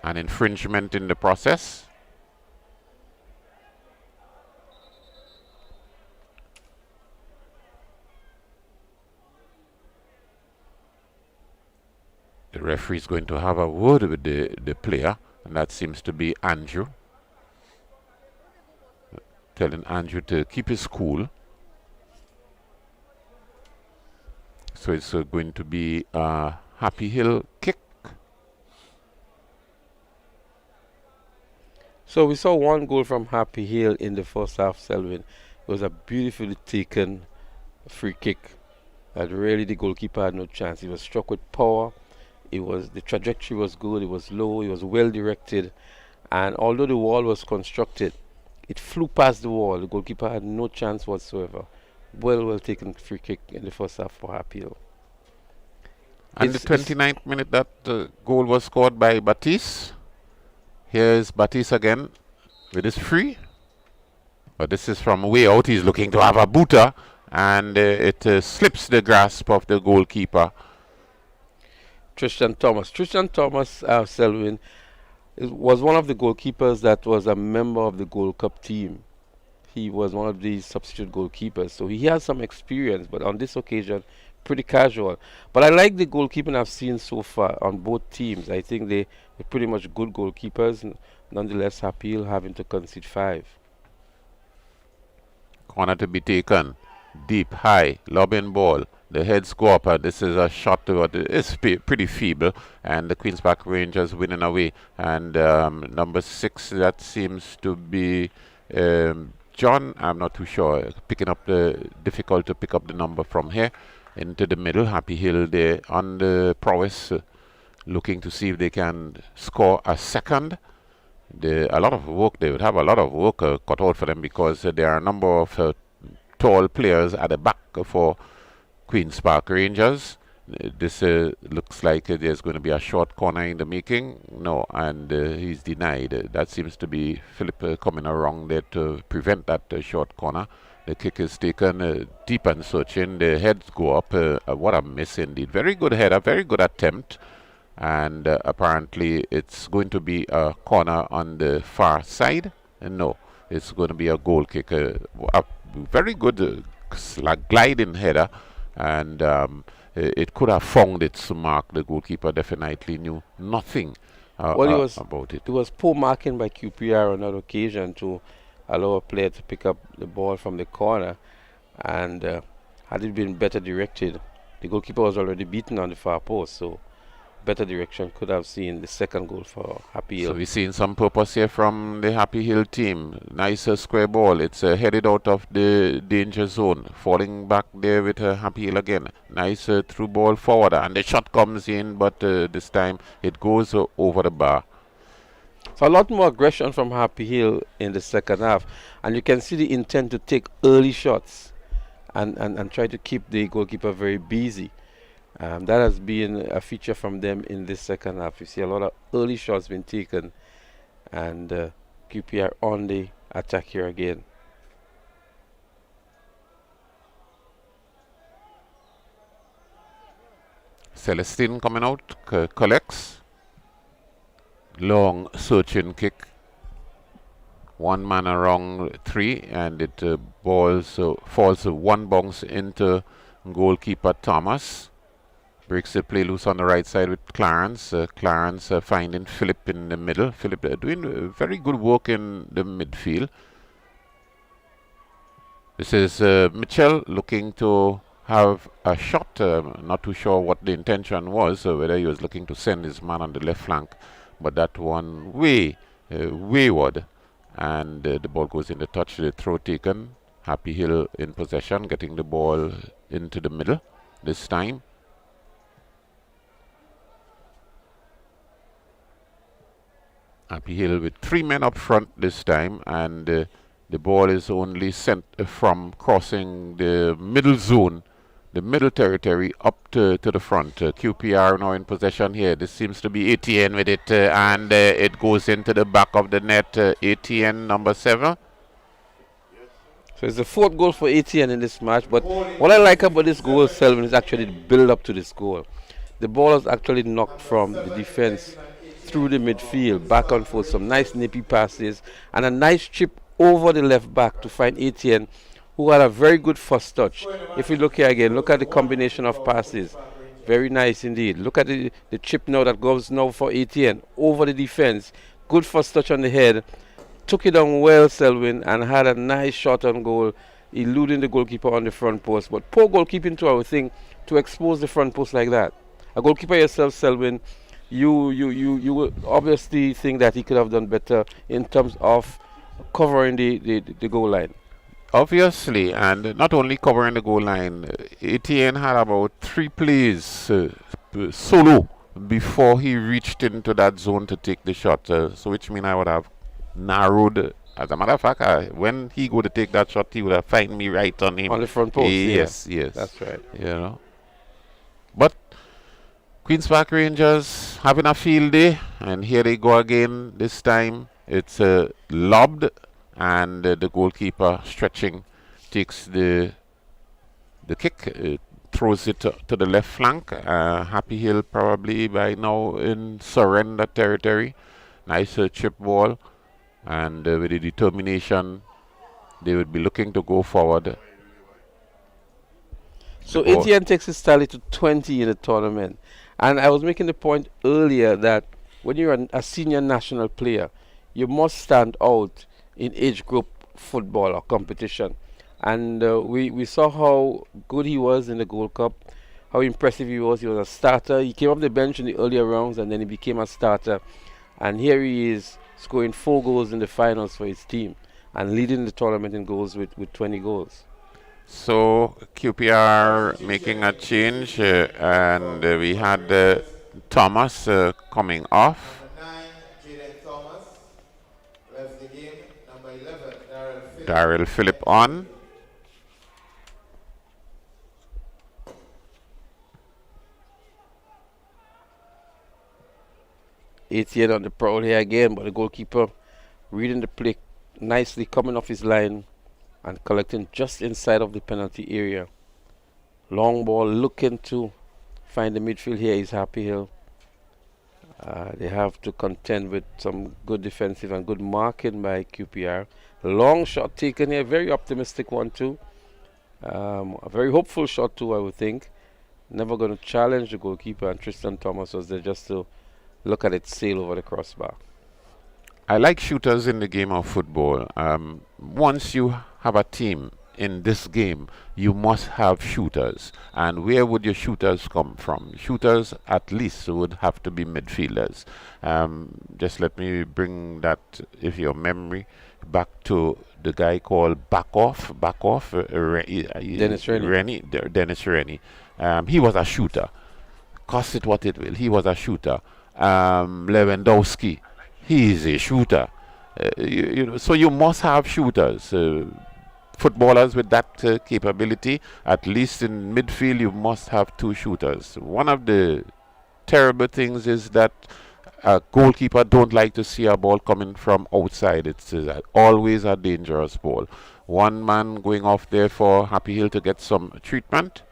An infringement in the process. The referee is going to have a word with the player, and that seems to be Andrew. Telling Andrew to keep his cool. So it's going to be a Happy Hill kick. So we saw 1 goal from Happy Hill in the first half, Selwyn. It was a beautifully taken free kick that really the goalkeeper had no chance. He was struck with power. The trajectory was good, it was low, it was well directed, and although the wall was constructed, it flew past the wall. The goalkeeper had no chance whatsoever. Well taken free kick in the first half for Happy Hill. And the 29th minute that goal was scored by Batiste. Here's Batiste again with his free. But this is from way out. He's looking to have a booter, and it slips the grasp of the goalkeeper. Tristan Thomas, Selwyn, was one of the goalkeepers that was a member of the Gold Cup team. He was one of the substitute goalkeepers, so he has some experience, but on this occasion, pretty casual. But I like the goalkeeping I've seen so far on both teams. I think they're pretty much good goalkeepers. Nonetheless, Happy Hill having to concede 5. Corner to be taken. Deep, high, lobbing ball. The heads go up. This is a shot to what is pretty feeble. And the Queen's Park Rangers winning away. And number 6, that seems to be John, I'm not too sure. Difficult to pick up the number from here into the middle. Happy Hill there on the prowess, looking to see if they can score a second. A lot of work. They would have a lot of work cut out for them because there are a number of tall players at the back for Queen's Park Rangers. This looks like there's going to be a short corner in the making. No, and he's denied. That seems to be Philip coming around there to prevent that short corner. The kick is taken deep and searching. The heads go up. What a miss indeed. Very good header, very good attempt. And apparently it's going to be a corner on the far side. No, it's going to be a goal kick. A very good gliding header. And it could have found its mark. The goalkeeper definitely knew nothing about it. It was poor marking by QPR on that occasion to allow a player to pick up the ball from the corner, and had it been better directed, the goalkeeper was already beaten on the far post, so better direction could have seen the second goal for Happy Hill. So we're seeing some purpose here from the Happy Hill team. Nice square ball. It's headed out of the danger zone. Falling back there with Happy Hill again. Nice through ball forward. And the shot comes in, but this time it goes over the bar. So a lot more aggression from Happy Hill in the second half. And you can see the intent to take early shots and try to keep the goalkeeper very busy. That has been a feature from them in this second half. You see a lot of early shots being taken, and QPR on the attack here again. Celestine coming out, collects. Long searching kick. One man around three, and it falls one bounce into goalkeeper Thomas. Breaks the play loose on the right side with Clarence. Clarence finding Philip in the middle. Philip doing very good work in the midfield. This is Mitchell looking to have a shot. Not too sure what the intention was, whether he was looking to send his man on the left flank. But that one wayward. And the ball goes in the touch. The throw taken. Happy Hill in possession, getting the ball into the middle this time. Happy Hill with three men up front this time, and the ball is only sent from crossing the middle zone, the middle territory, up to the front. QPR now in possession here. This seems to be Etienne with it, and it goes into the back of the net. Etienne, number 7. So it's the fourth goal for Etienne in this match, but what I like about this goal, Selvin, is actually the build up to this goal. The ball is actually knocked from the defense through the midfield, back and forth, some nice nippy passes, and a nice chip over the left back to find Etienne, who had a very good first touch. If you look here again, look at the combination of passes. Very nice indeed. Look at the chip now that goes now for Etienne over the defense. Good first touch on the head. Took it down well, Selwyn, and had a nice shot on goal, eluding the goalkeeper on the front post. But poor goalkeeping too, I would think, to expose the front post like that. A goalkeeper yourself, Selwyn, you would obviously think that he could have done better in terms of covering the goal line. Obviously, and not only covering the goal line, Etienne had about 3 plays solo before he reached into that zone to take the shot. So which means I would have narrowed. As a matter of fact, when he go to take that shot, he would have find me right on him. On the front post, yes. That's right. You know. But Queen's Park Rangers having a field day, and here they go again. This time it's lobbed, and the goalkeeper stretching takes the kick, throws it to the left flank. Happy Hill probably by now in surrender territory. Nice chip ball, and with the determination they would be looking to go forward. So Etienne takes his tally to 20 in the tournament. And I was making the point earlier that when you're a senior national player, you must stand out in age group football or competition. And we saw how good he was in the Gold Cup, how impressive he was. He was a starter. He came off the bench in the earlier rounds, and then he became a starter. And here he is scoring 4 goals in the finals for his team. and leading the tournament in goals with 20 goals. So QPR making a change, and we had Thomas coming off. Number 9, Jaden Thomas left the game. Number 11, Daryl Phillip on. Etienne on the prowl here again, but the goalkeeper reading the play nicely, coming off his line and collecting just inside of the penalty area. Long ball, looking to find the midfield. Here is Happy Hill. They have to contend with some good defensive and good marking by QPR. Long shot taken here, very optimistic one too. A very hopeful shot too, I would think. Never going to challenge the goalkeeper, and Tristan Thomas was there just to look at it sail over the crossbar. I like shooters in the game of football. Once you have a team in this game, you must have shooters. And where would your shooters come from? Shooters at least would have to be midfielders. Just let me bring that, if your memory, back to the guy called Dennis Rennie. He was a shooter. Cost it what it will. He was a shooter. Lewandowski, he is a shooter. So you must have shooters. Footballers with that capability, at least in midfield, you must have two shooters. One of the terrible things is that a goalkeeper don't like to see a ball coming from outside. It's always a dangerous ball. One man going off there for Happy Hill to get some treatment.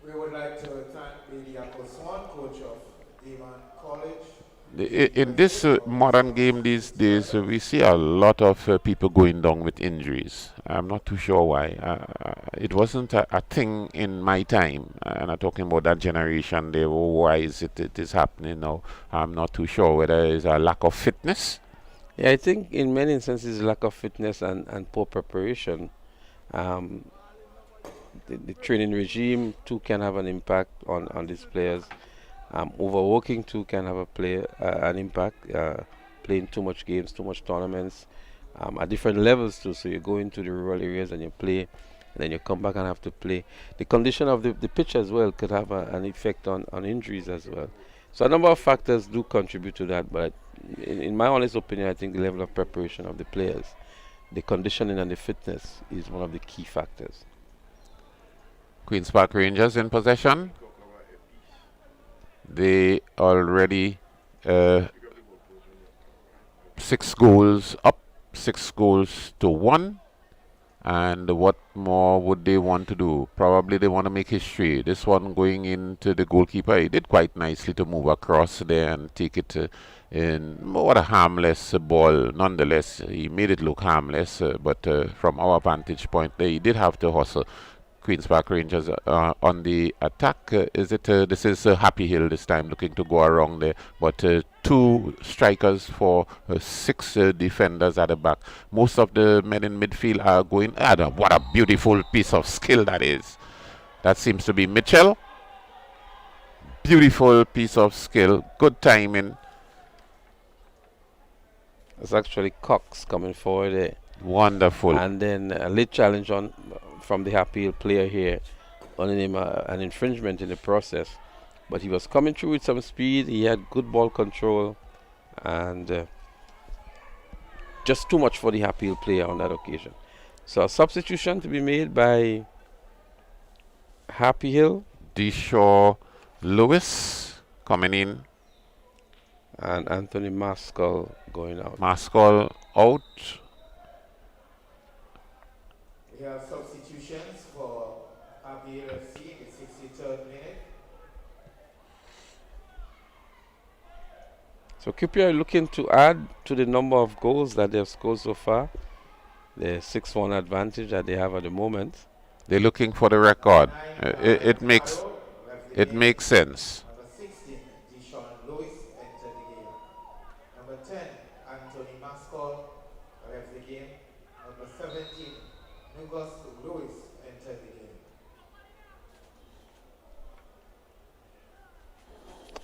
We would like to thank Lady Swan, coach of Demon College. In this modern game these days, we see a lot of people going down with injuries. I'm not too sure why. It wasn't a thing in my time, and I'm talking about that generation. Why is it is happening now? I'm not too sure whether it's a lack of fitness. Yeah, I think in many instances, lack of fitness and poor preparation. The training regime too can have an impact on these players. Overworking too can have an impact. Playing too much games, too much tournaments, at different levels too. So you go into the rural areas and you play, and then you come back and have to play. The condition of the pitch as well could have an effect on injuries as well. So a number of factors do contribute to that, but in my honest opinion, I think the level of preparation of the players, the conditioning and the fitness is one of the key factors. Queen's Park Rangers in possession. They already 6 goals up, 6-1. And what more would they want to do? Probably they want to make history. This one going into the goalkeeper, he did quite nicely to move across there and take it in. What a harmless ball. Nonetheless, he made it look harmless, but from our vantage point, he did have to hustle. Queen's Park Rangers on the attack. This is Happy Hill this time, looking to go around there, but 2 strikers for 6 defenders at the back. Most of the men in midfield are going. What a beautiful piece of skill that is. That seems to be Mitchell. Beautiful piece of skill. Good timing. It's actually Cox coming forward there. Wonderful. And then a late challenge from the Happy Hill player here, earning him an infringement in the process. But he was coming through with some speed. He had good ball control, and just too much for the Happy Hill player on that occasion. So a substitution to be made by Happy Hill. Deshaw Lewis coming in. And Anthony Maskell going out. Maskell out. We have substitutions for Happy Hill FC in the 63rd minute. So QPR looking to add to the number of goals that they have scored so far. The 6-1 advantage that they have at the moment. They're looking for the record. It makes sense. Number 16, Deshaun Lewis entered the game. Number 10, Anthony Maskell left the game. Number 17, Nugus Lewis entered the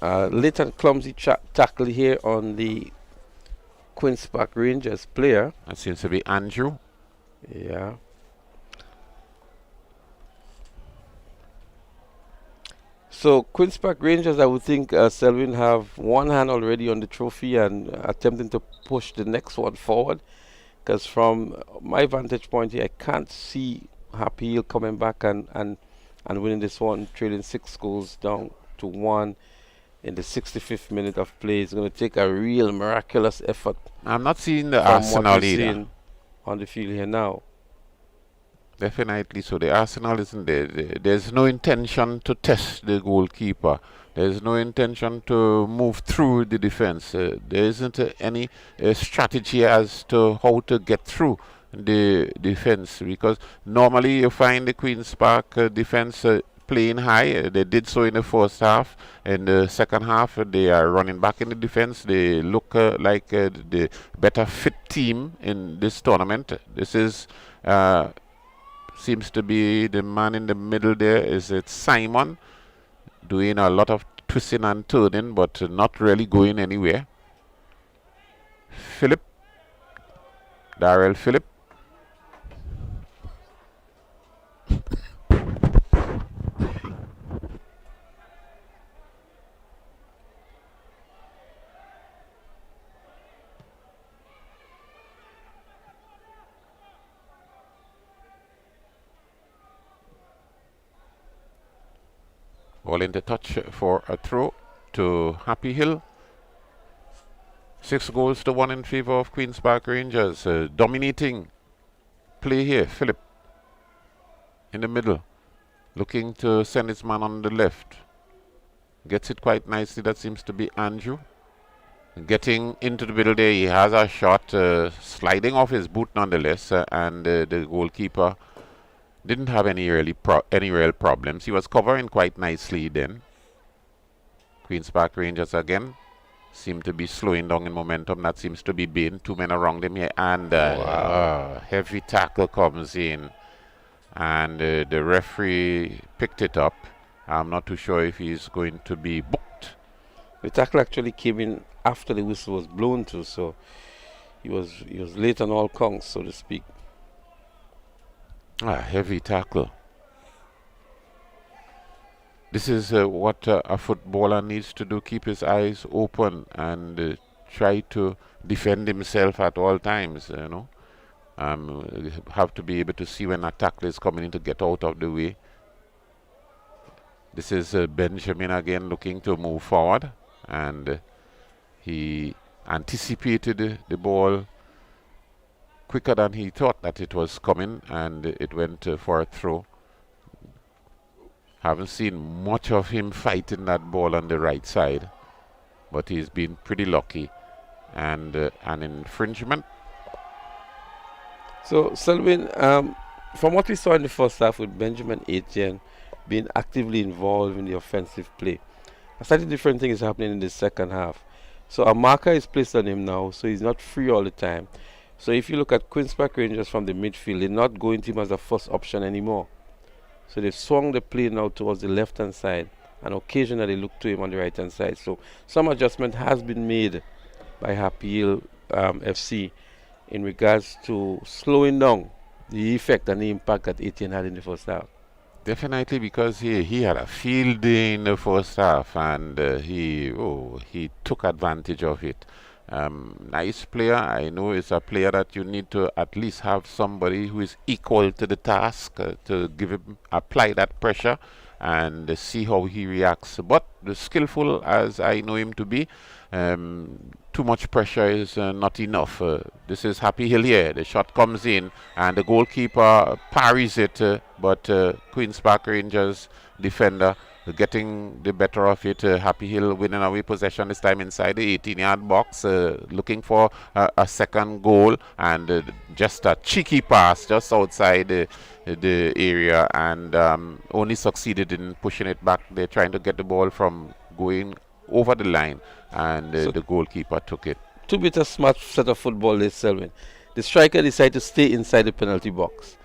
game. Late and clumsy tackle here on the Queen's Park Rangers player. That seems to be Andrew. Yeah. So Queen's Park Rangers, I would think Selwyn have one hand already on the trophy and attempting to push the next one forward. Because from my vantage point here, I can't see Happy Hill coming back and winning this one, trailing 6 goals down to 1 in the 65th minute of play. It's going to take a real miraculous effort. I'm not seeing the from what Arsenal we're either. seeing on the field here now. Definitely. So the Arsenal isn't there. There's no intention to test the goalkeeper. There's no intention to move through the defense. There isn't any strategy as to how to get through the defense, because normally you find the Queen's Park defense playing high. They did so in the first half. In the second half, they are running back in the defense. They look like the better fit team in this tournament. This is seems to be the man in the middle there. Is it Simon, doing a lot of twisting and turning, but not really going anywhere. Philip, Darrell Philip. Ball into touch for a throw to Happy Hill. 6 goals to 1 in favor of Queen's Park Rangers. Dominating play here. Philip in the middle, looking to send his man on the left. Gets it quite nicely. That seems to be Andrew. Getting into the middle there, he has a shot, sliding off his boot nonetheless, and the goalkeeper didn't have any real problems. He was covering quite nicely then. Queen's Park Rangers again seem to be slowing down in momentum. That seems to be Bain. 2 men around him here, and heavy tackle comes in, and the referee picked it up. I'm not too sure if he's going to be booked. The tackle actually came in after the whistle was blown too, so he was late on all counts, so to speak. Heavy tackle. This is what a footballer needs to do: keep his eyes open and try to defend himself at all times. Have to be able to see when a tackle is coming in to get out of the way. This is Benjamin again looking to move forward, and he anticipated the ball quicker than he thought that it was coming, and it went for a throw. Haven't seen much of him fighting that ball on the right side, but he's been pretty lucky. And an infringement. So, Selwyn, from what we saw in the first half with Benjamin Etienne being actively involved in the offensive play, a slightly different thing is happening in the second half. So a marker is placed on him now, so he's not free all the time. So if you look at Queen's Park Rangers from the midfield, they're not going to him as a first option anymore. So they've swung the play now towards the left-hand side, and occasionally look to him on the right-hand side. So some adjustment has been made by Happy Hill FC in regards to slowing down the effect and the impact that Etienne had in the first half. Definitely, because he had a field day in the first half, and he took advantage of it. Nice player. I know it's a player that you need to at least have somebody who is equal to the task to apply that pressure and see how he reacts. But the skillful as I know him to be, too much pressure is not enough. This is Happy Hill here. The shot comes in and the goalkeeper parries it, but Queen's Park Rangers defender getting the better of it. Happy Hill winning away possession, this time inside the 18-yard box, looking for a second goal, and just a cheeky pass just outside the area, and only succeeded in pushing it back. They're trying to get the ball from going over the line, and So the goalkeeper took it. to be a smart set of football is Selwyn. The striker decided to stay inside the penalty box,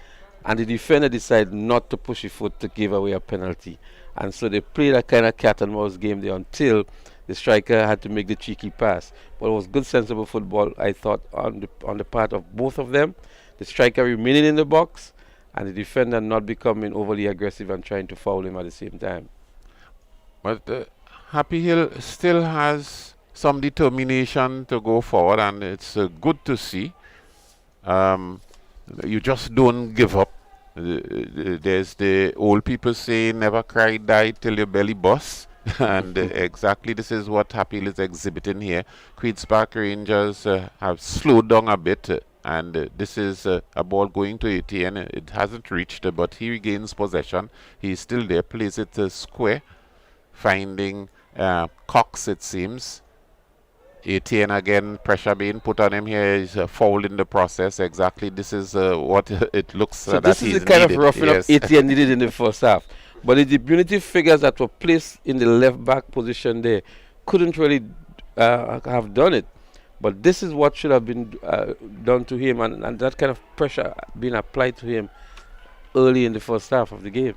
and the defender decided not to push his foot to give away a penalty. And so they played a kind of cat and mouse game there until the striker had to make the cheeky pass. But it was good, sensible football, I thought, on the part of both of them. The striker remaining in the box, and the defender not becoming overly aggressive and trying to foul him at the same time. But Happy Hill still has some determination to go forward, and it's good to see. You just don't give up. There's the old people say, never cry, die till your belly busts. And exactly this is what Happy Hill is exhibiting here. Queen's Park Rangers have slowed down a bit, and this is a ball going to Etienne. It hasn't reached, but he regains possession. He's still there, plays it square, finding Cox, it seems. Etienne again, pressure being put on him here, is fouled in the process. Exactly, this is what it looks so that this is the kind of roughing up Etienne needed in the first half. But the diminutive figures that were placed in the left back position there couldn't really have done it. But this is what should have been done to him, and that kind of pressure being applied to him early in the first half of the game.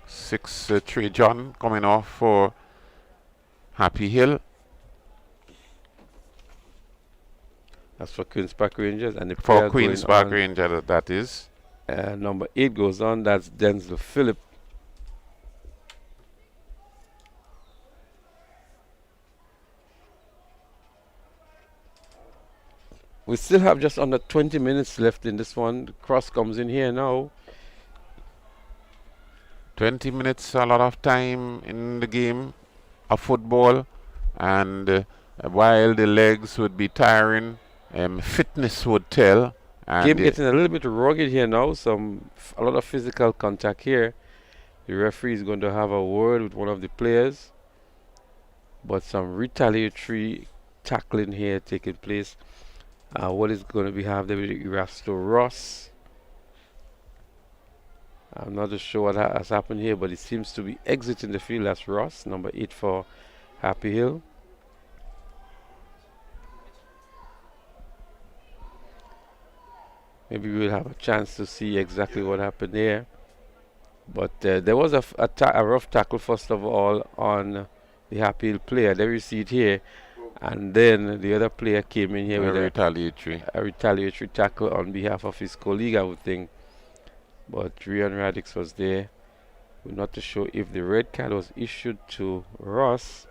6-3 John coming off for Happy Hill. That's for Queen's Park Rangers. And the For Queen's Park Rangers, that is. Number 8 goes on, that's Denzel Phillip. We still have just under 20 minutes left in this one. The cross comes in here now. 20 minutes, a lot of time in the game of football, and while the legs would be tiring, fitness would tell. And game getting a little bit rugged here now. A lot of physical contact here. The referee is going to have a word with one of the players, but some retaliatory tackling here taking place. What is going to be have there with Erasto Ross? I'm not sure what has happened here, but it seems to be exiting the field. That's Ross, number 8 for Happy Hill. Maybe we'll have a chance to see exactly what happened there. But there was a rough tackle, first of all, on the Happy Hill player. There you see it here. And then the other player came in here with a retaliatory tackle on behalf of his colleague, I would think. But Rian Radix was there. We're not too sure if the red card was issued to Ross.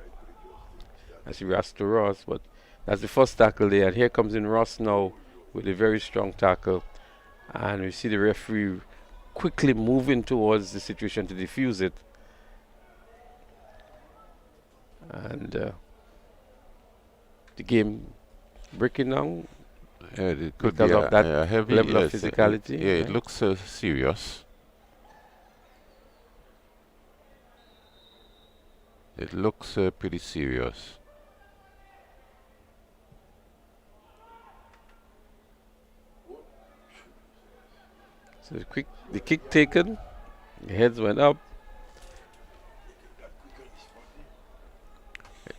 I see Ross to Ross, but that's the first tackle there. And here comes in Ross now with a very strong tackle. And we see the referee quickly moving towards the situation to defuse it. And the game breaking down. It could because be of that a heavy level of physicality. It looks serious. It looks pretty serious. So the kick taken, the heads went up.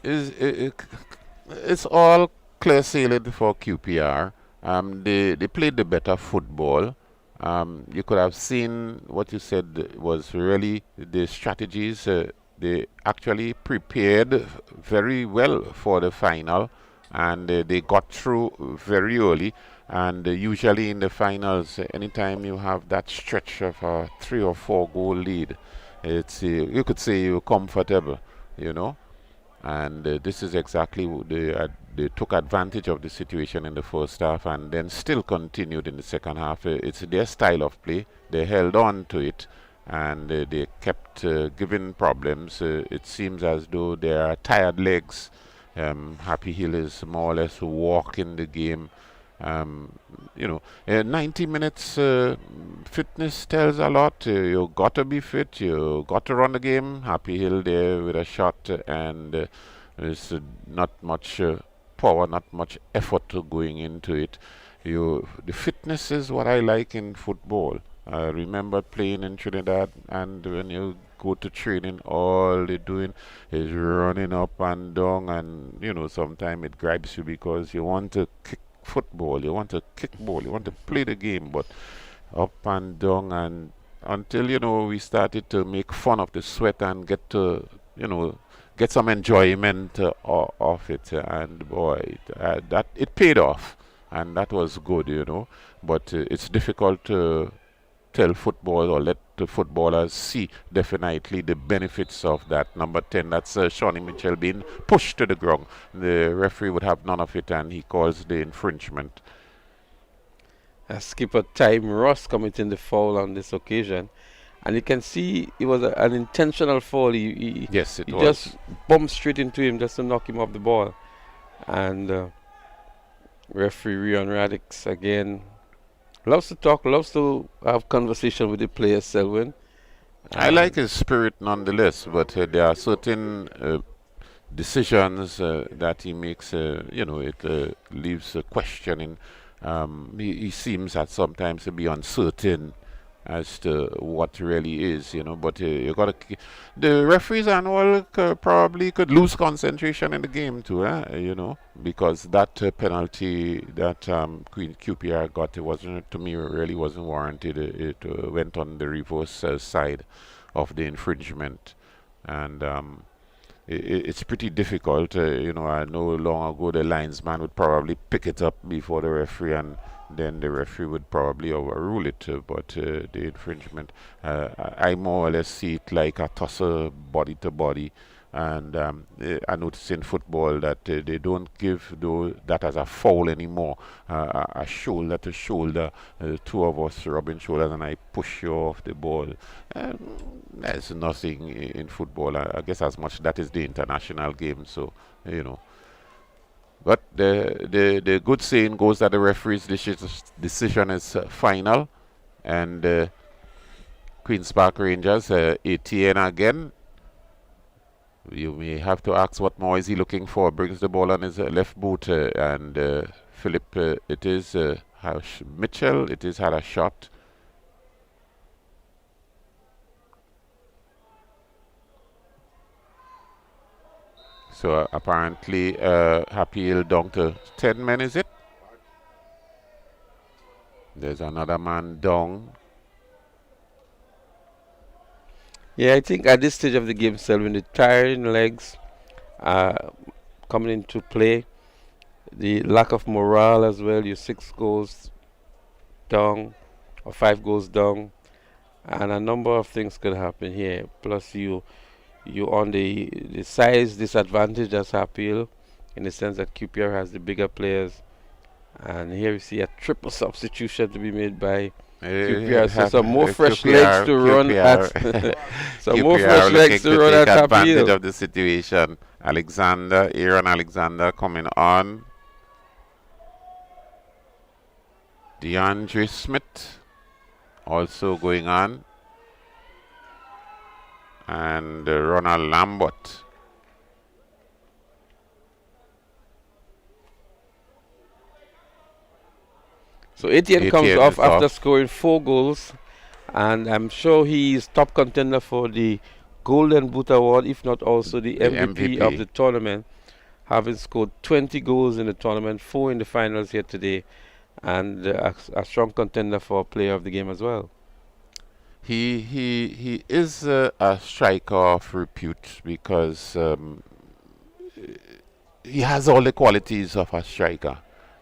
It's all clear sailing for QPR. They played the better football. You could have seen what you said was really the strategies. They actually prepared very well for the final, and they got through very early. And usually in the finals, anytime you have that stretch of a 3 or 4 goal lead, it's you could say you're comfortable, you know. And this is exactly what they took advantage of the situation in the first half, and then still continued in the second half. It's their style of play. They held on to it, and they kept giving problems. It seems as though there are tired legs. Happy Hill is more or less walking the game. 90 minutes fitness tells a lot. You got to be fit. You got to run the game. Happy Hill there with a shot, and there's not much power, not much effort going into it. The fitness is what I like in football. I remember playing in Trinidad, and when you go to training, all they're doing is running up and down, and sometimes it grabs you because you want to kick football, you want to kick ball, you want to play the game, but up and down, and until we started to make fun of the sweat and get to get some enjoyment of it. And boy, that it paid off, and that was good, you know. But it's difficult to tell football or let the footballers see definitely the benefits of that. Number 10, that's Shawnee Mitchell being pushed to the ground. The referee would have none of it, and he calls the infringement. Skipper Time Ross committing the foul on this occasion. And you can see it was an intentional fall. Yes, it he was. just bumped straight into him just to knock him off the ball. And referee Rion Radix again loves to talk, loves to have conversation with the players, Selwyn. I like his spirit nonetheless, but there are certain decisions that he makes, it leaves questioning. He seems at sometimes to be uncertain as to what really is, but you gotta. The referees and all probably could lose concentration in the game too, because that penalty that QPR got, it wasn't, to me, really wasn't warranted. It went on the reverse side of the infringement, and it's pretty difficult. I know long ago the linesman would probably pick it up before the referee, and then the referee would probably overrule it. But the infringement, I more or less see it like a tussle, body to body. And I notice in football that they don't give that as a foul anymore. A shoulder to shoulder, two of us rubbing shoulders, and I push you off the ball. There's nothing in football. I guess as much that is the international game, so But the good saying goes that the referee's decision is final, and Queens Park Rangers, ATN again. You may have to ask what more is he looking for. Brings the ball on his left boot, and Philip, it is Mitchell, it is had a shot. So apparently appeal down to 10 men, is it? There's another man down. Yeah, I think at this stage of the game, Selwyn, the tiring legs are coming into play. The lack of morale as well. You're 6 goals down or 5 goals down, and a number of things could happen here. Plus, you on the size disadvantage as appeal, in the sense that QPR has the bigger players, and here we see a triple substitution to be made by QPR. So some more fresh legs to run at. Some more fresh legs to run at advantage appeal of the situation. Aaron Alexander coming on. DeAndre Smith also going on. And Ronald Lambert. So Etienne comes off after scoring 4 goals, and I'm sure he's top contender for the Golden Boot Award, if not also the MVP of the tournament, having scored 20 goals in the tournament, 4 in the finals here today, and a strong contender for player of the game as well. He is a striker of repute because he has all the qualities of a striker.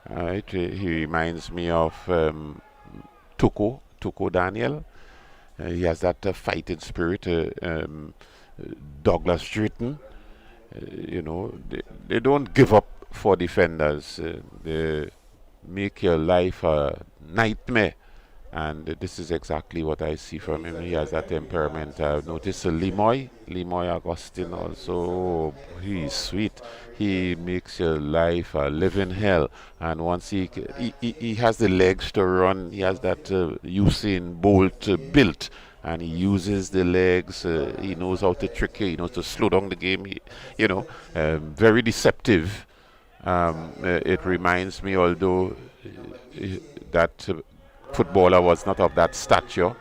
Right? He reminds me of Tuko Daniel. He has that fighting spirit. Douglas Drayton, they don't give up for defenders. They make your life a nightmare. And this is exactly what I see from him. He has that temperament. I've noticed Limoy Agustin also, he's sweet. He makes your life a living hell. And once he has the legs to run, he has that Usain Bolt built. And he uses the legs. He knows how to trick you. He knows to slow down the game. Very deceptive. It reminds me, although that footballer was not of that stature.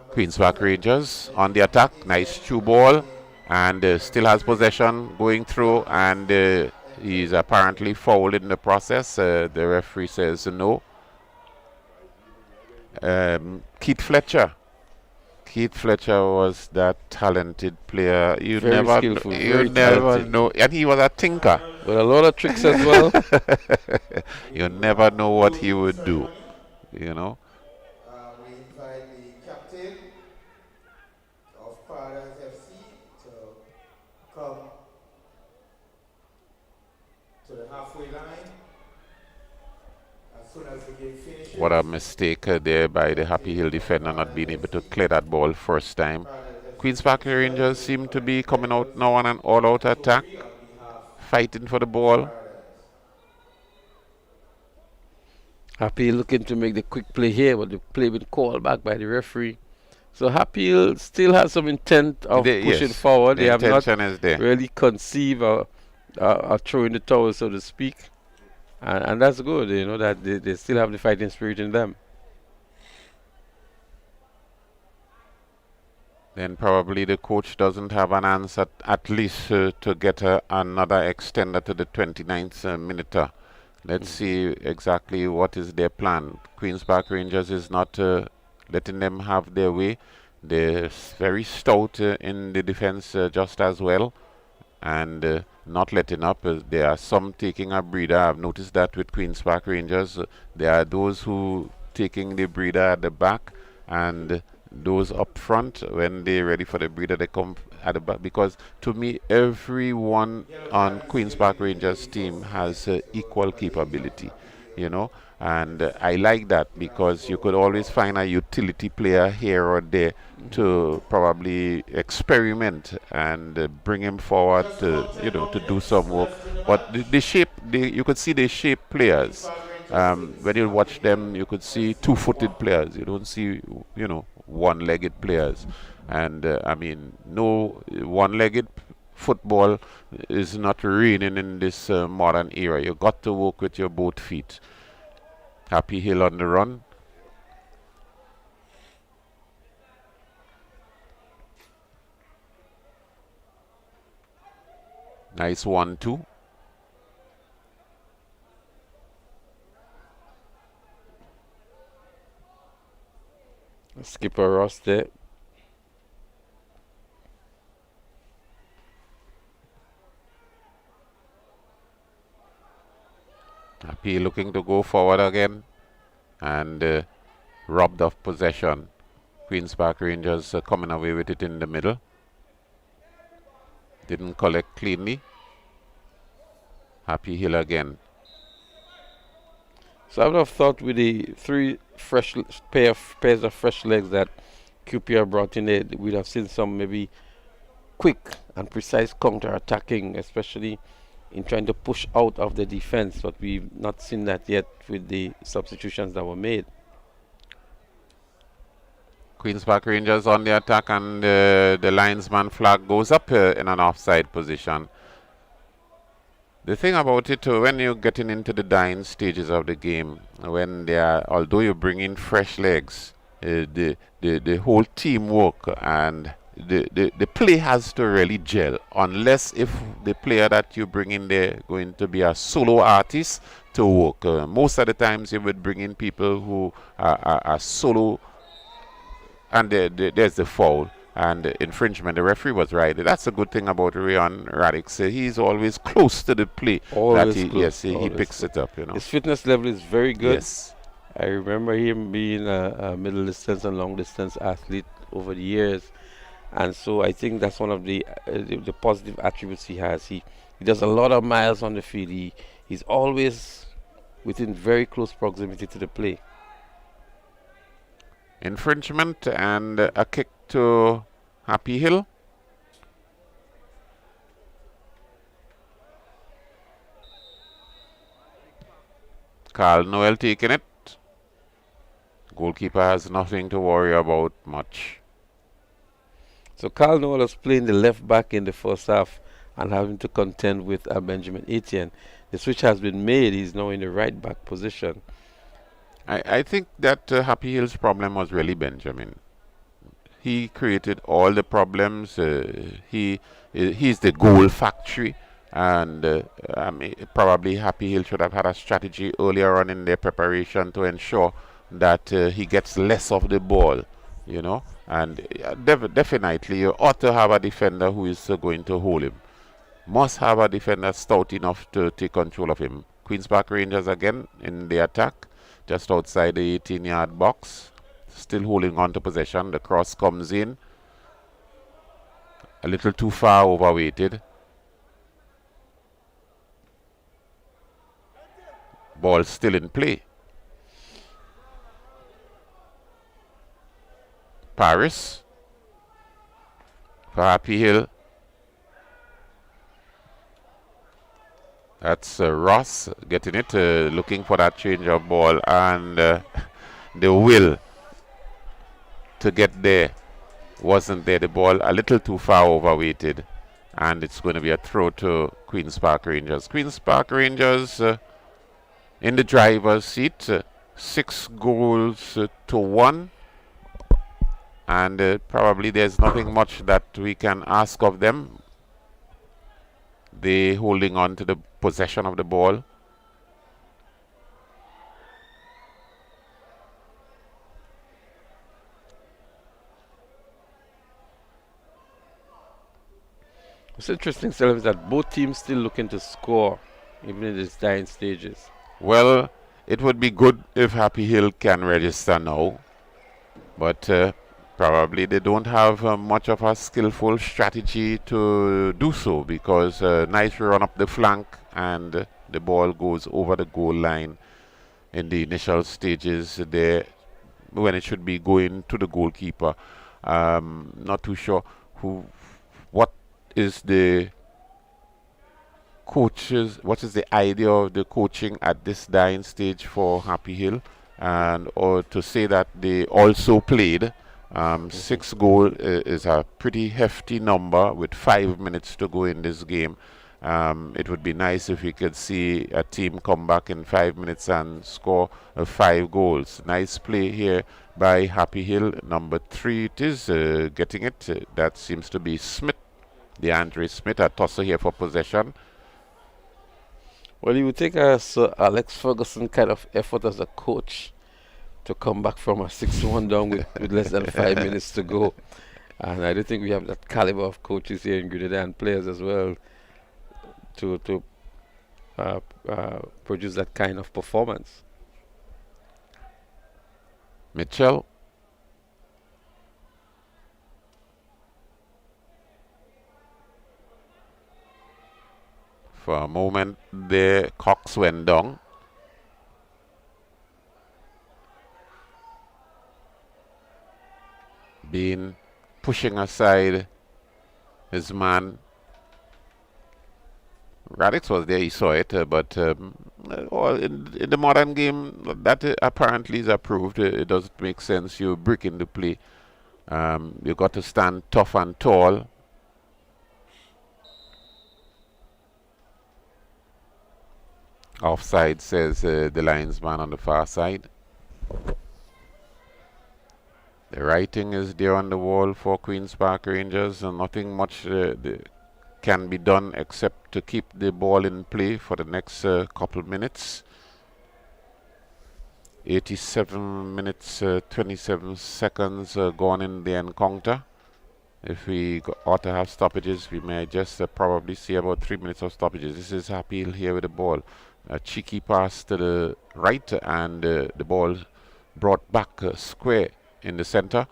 Queens Park Rangers on the attack. Nice through ball, and still has possession going through, and he's apparently fouled in the process. The referee says no. Keith Fletcher Keith Fletcher was that talented player. You Very never, skillful, you very never talented. know, and he was a thinker. With a lot of tricks as well. You never know what he would do. You know. We invite the captain of Paradise FC to come to the halfway line as soon as the game finishes. What a mistake there by the Happy Hill defender not being able to clear that ball first time. Queen's Park Rangers seem to be coming out now on an all-out attack, fighting for the ball. Happy looking to make the quick play here, but the play been called back by the referee. So Happy still has some intent of pushing forward. The They have not intention is there. really conceived a throw in the towel, so to speak. And that's good, you know, that they still have the fighting spirit in them. Then probably the coach doesn't have an answer, at least to get another extender to the 29th minute. Let's see exactly what is their plan. Queen's Park Rangers is not letting them have their way. They're very stout in the defense just as well, and not letting up. There are some taking a breather. I've noticed that with Queen's Park Rangers. There are those who taking the breather at the back, and those up front, when they're ready for the breather, they come at the back. Because to me, everyone on Queen's Park Rangers team has equal capability, you know. And I like that, because you could always find a utility player here or there to probably experiment and bring him forward to, you know, to do some work. But you could see the shape players. When you watch them, you could see two-footed players. You don't see, you know, one-legged players. And I mean, no one-legged football is not reigning in this modern era. You got to work with your both feet. Happy Hill on the run. Nice 1-2. Skipper Ross there. Happy looking to go forward again, and robbed of possession. Queen's Park Rangers coming away with it in the middle. Didn't collect cleanly. Happy Hill again. So I would have thought with the three pairs of fresh legs that QPR brought in there, we'd have seen some maybe quick and precise counter-attacking, especially in trying to push out of the defense, but we've not seen that yet with the substitutions that were made. Queen's Park Rangers on the attack, and the linesman flag goes up in an offside position. The thing about it, when you're getting into the dying stages of the game, when they are, although you bring in fresh legs, the whole teamwork and the play has to really gel, unless if the player that you bring in there going to be a solo artist to work. Most of the times you would bring in people who are solo, and there's the foul and the infringement. The referee was right. That's a good thing about Rayon Radix. He's always close to the play. Always that close, he picks it up, you know. His fitness level is very good. Yes. I remember him being a middle distance and long distance athlete over the years, and so I think that's one of the positive attributes he has. He does a lot of miles on the field. He's always within very close proximity to the play. Infringement and a kick to Happy Hill. Carl Noel taking it. Goalkeeper has nothing to worry about much. So Carl Noel was playing the left back in the first half and having to contend with Benjamin Etienne. The switch has been made. He's now in the right back position. I think that Happy Hill's problem was really Benjamin. He created all the problems. He's the goal factory, and I mean, probably Happy Hill should have had a strategy earlier on in their preparation to ensure that he gets less of the ball, you know, and definitely you ought to have a defender who is going to hold him. Must have a defender stout enough to take control of him. Queen's Park Rangers again in the attack, just outside the 18-yard box, still holding on to possession. The cross comes in, a little too far overweighted. Ball still in play. Paris for Happy Hill. That's Ross getting it, looking for that change of ball, and the will to get there wasn't there. The ball a little too far overweighted, and it's going to be a throw to Queen's Park Rangers. Queen's Park Rangers in the driver's seat, 6 goals to 1, and probably there's nothing much that we can ask of them. They holding on to the possession of the ball. What's interesting, Sylvia, is that both teams still looking to score, even in these dying stages. Well, it would be good if Happy Hill can register now, but probably they don't have much of a skillful strategy to do so, because nice run up the flank and the ball goes over the goal line in the initial stages there when it should be going to the goalkeeper. Not too sure what is the what is the idea of the coaching at this dying stage for Happy Hill, and or to say that they also played. 6 goals is a pretty hefty number with 5 minutes to go in this game. It would be nice if we could see a team come back in 5 minutes and score 5 goals. Nice play here by Happy Hill. Number 3 it is, getting it. That seems to be Smith, DeAndre Smith, a tosser here for possession. Well, you would take a Sir Alex Ferguson kind of effort as a coach to come back from a 6-1 down with less than 5 minutes to go. And I don't think we have that caliber of coaches here in Grenada, and players as well, to produce that kind of performance. Mitchell. For a moment there, Cox went down. Bean pushing aside his man. Radix was there, he saw it, but in the modern game, that apparently is approved. It doesn't make sense. You break into play. You got to stand tough and tall. Offside, says the linesman on the far side. The writing is there on the wall for Queen's Park Rangers, and nothing much can be done except to keep the ball in play for the next couple minutes. 87 minutes, 27 seconds gone in the encounter. If we ought to have stoppages, we may just probably see about 3 minutes of stoppages. This is Happy Hill here with the ball. A cheeky pass to the right, and the ball brought back square in the center,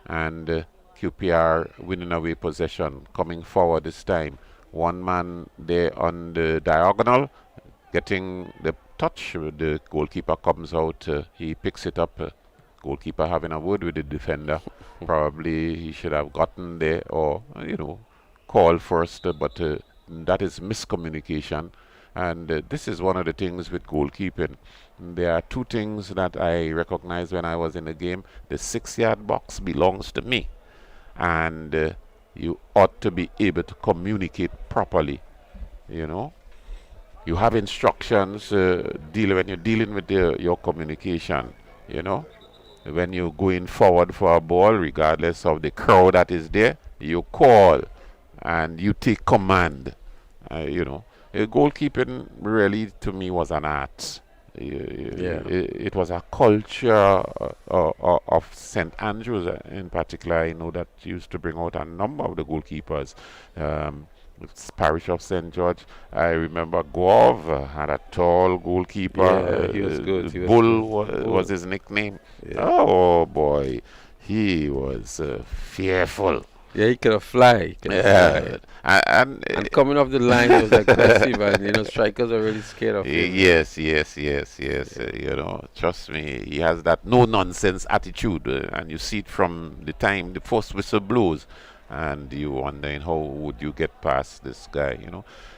and QPR winning away possession, coming forward this time. One man there on the diagonal, getting the touch. The goalkeeper comes out, he picks it up. Goalkeeper having a word with the defender. Probably he should have gotten there, or call first, but that is miscommunication. And this is one of the things with goalkeeping. There are 2 things that I recognized when I was in the game. The 6-yard box belongs to me, and you ought to be able to communicate properly. You have instructions when you're dealing with your communication. When you're going forward for a ball, regardless of the crowd that is there, you call and you take command. Goalkeeping really, to me, was an art. It was a culture of St. Andrews in particular. I know that used to bring out a number of the goalkeepers. Parish of St. George, I remember Gov had a tall goalkeeper. Yeah, he was good. Bull was his nickname. Yeah. Oh boy, he was fearful. Yeah, he could fly. He could fly. And coming off the line, he was aggressive, and strikers are really scared of him. Yes. Trust me, he has that no nonsense attitude, and you see it from the time the first whistle blows, and you wondering how would you get past this guy.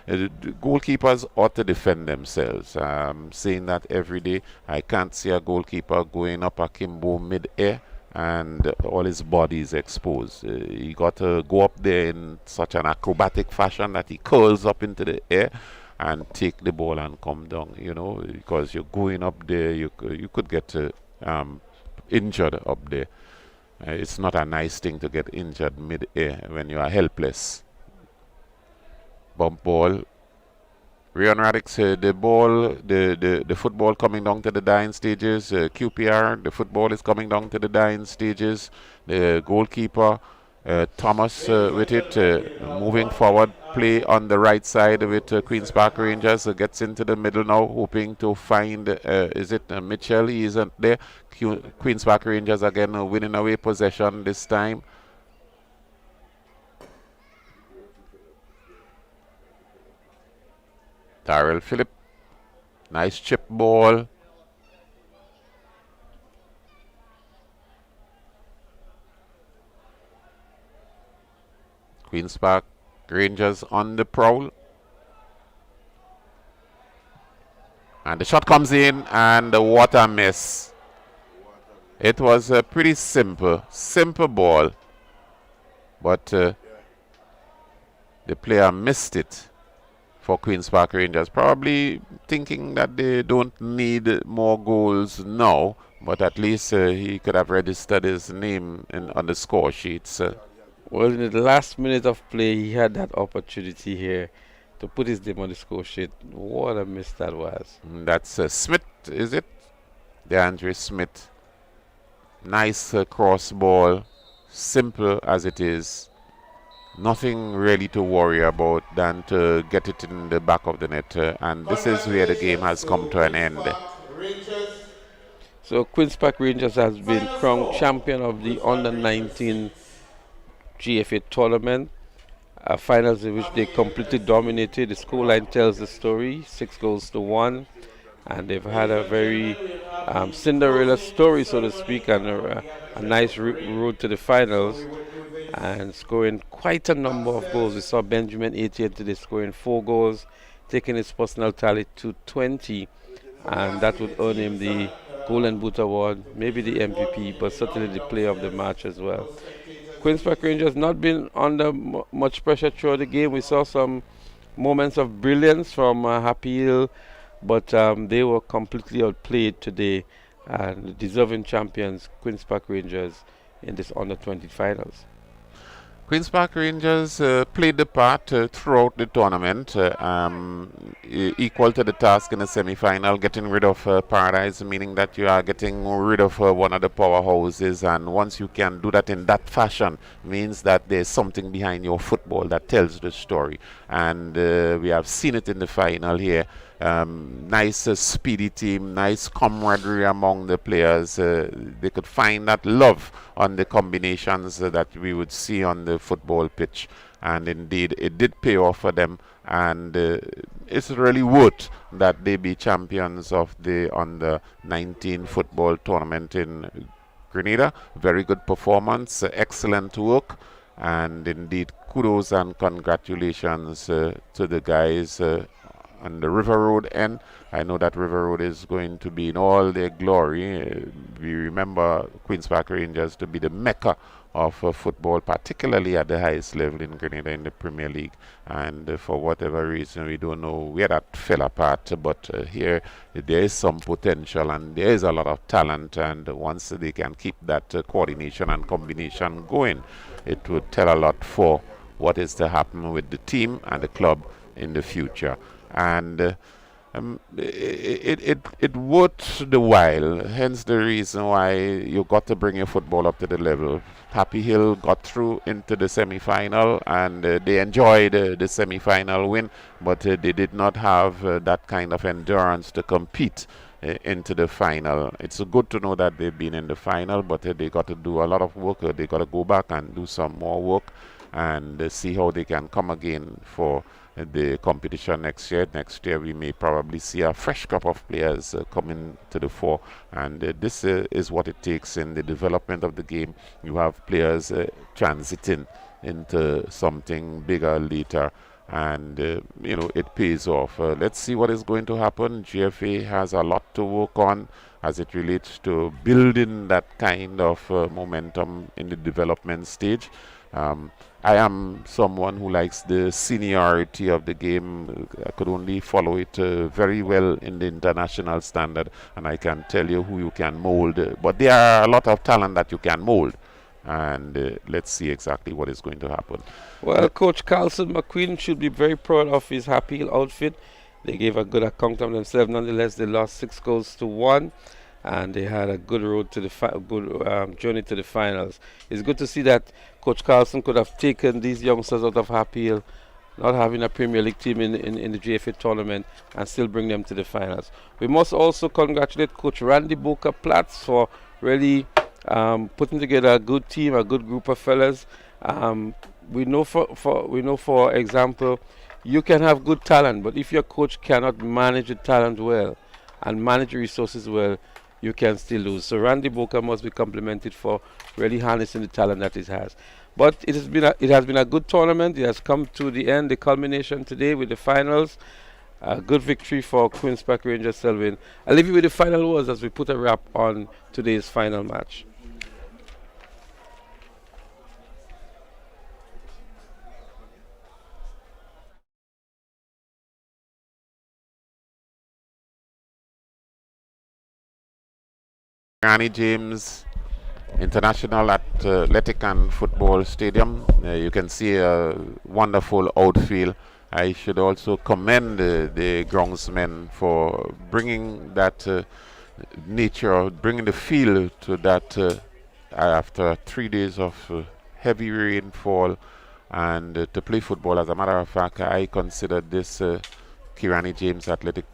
The goalkeepers ought to defend themselves. I'm saying that every day. I can't see a goalkeeper going up akimbo mid-air and all his body is exposed. He got to go up there in such an acrobatic fashion that he curls up into the air and take the ball and come down, because you're going up there, you could get injured up there. It's not a nice thing to get injured mid-air when you are helpless. Bump ball. Rion Radix, the ball, the football coming down to the dying stages. QPR, the football is coming down to the dying stages. The goalkeeper, Thomas, with it, moving forward, play on the right side with Queen's Park Rangers. Gets into the middle now, hoping to find, is it Mitchell? He isn't there. Queen's Park Rangers again winning away possession this time. Tyrell Phillip, nice chip ball. Queen's Park Rangers on the prowl. And the shot comes in, and what a miss. It was a pretty simple ball, but the player missed it for Queen's Park Rangers, probably thinking that they don't need more goals now, but at least he could have registered his name on the score sheets. Well, in the last minute of play, he had that opportunity here to put his name on the score sheet. What a miss that was. That's Smith, is it? DeAndre Smith. Nice cross ball, simple as it is. Nothing really to worry about than to get it in the back of the net, and this is where the game has come to an end. So Queen's Park Rangers has been crowned champion of the Under-19 GFA tournament, finals in which they completely dominated. The scoreline tells the story, 6-1, and they've had a very Cinderella story, so to speak, and a nice road to the finals, and scoring quite a number of goals. We saw Benjamin Etienne today scoring 4 goals, taking his personal tally to 20, and that would earn him the Golden Boot Award, maybe the MVP, but certainly the player of the match as well. Queen's Park Rangers not been under much pressure throughout the game. We saw some moments of brilliance from Happy Hill, but they were completely outplayed today, and deserving champions, Queen's Park Rangers, in this Under-20 finals. Queen's Park Rangers played the part throughout the tournament, equal to the task in the semi-final, getting rid of Paradise, meaning that you are getting rid of one of the powerhouses, and once you can do that in that fashion, means that there's something behind your football that tells the story, and we have seen it in the final here. Nice speedy team, nice camaraderie among the players. They could find that love on the combinations that we would see on the football pitch, and indeed it did pay off for them, and it's really worth that they be champions of the Under-19 football tournament in Grenada. Very good performance, excellent work, and indeed kudos and congratulations to the guys on the River Road end. I know that River Road is going to be in all their glory. We remember Queen's Park Rangers to be the mecca of football, particularly at the highest level in Grenada in the Premier League. And for whatever reason, we don't know where that fell apart. But here, there is some potential and there is a lot of talent. And once they can keep that coordination and combination going, it would tell a lot for what is to happen with the team and the club in the future. And it worth the while. Hence the reason why you got to bring your football up to the level. Happy Hill got through into the semi-final, and they enjoyed the semi-final win, but they did not have that kind of endurance to compete into the final. It's good to know that they've been in the final, but they got to do a lot of work. They got to go back and do some more work and see how they can come again for the competition next year. Next year we may probably see a fresh crop of players coming to the fore, and this is what it takes in the development of the game. You have players transiting into something bigger later, and it pays off. Let's see what is going to happen. GFA has a lot to work on as it relates to building that kind of momentum in the development stage. I am someone who likes the seniority of the game. I could only follow it very well in the international standard, and I can tell you who you can mold. But there are a lot of talent that you can mold, and let's see exactly what is going to happen. Well, Coach Carlson McQueen should be very proud of his Happy Hill outfit. They gave a good account of themselves. Nonetheless, they lost 6 goals to 1. And they had a good road to the journey to the finals. It's good to see that Coach Carlson could have taken these youngsters out of Happy Hill, not having a Premier League team in the GFA tournament, and still bring them to the finals. We must also congratulate Coach Randy Boker-Platts for really putting together a good team, a good group of fellas. We know for example, you can have good talent, but if your coach cannot manage the talent well and manage the resources well, you can still lose. So Randy Boker must be complimented for really harnessing the talent that he has. But it has been a good tournament. It has come to the end, the culmination today with the finals. A good victory for Queen's Park Rangers, Selwyn. I'll leave you with the final words as we put a wrap on today's final match. Granny James International Athletic and Football Stadium. You can see a wonderful outfield. I should also commend the groundsmen for bringing that nature, bringing the feel to that after 3 days of heavy rainfall, and to play football. As a matter of fact, I consider this Kirani James Athletic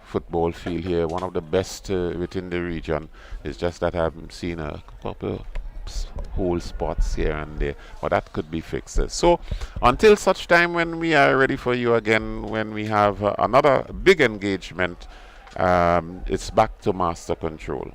football field here one of the best within the region. It's just that I've seen a couple whole spots here and there, but that could be fixed. So until such time when we are ready for you again, when we have another big engagement, it's back to Master Control.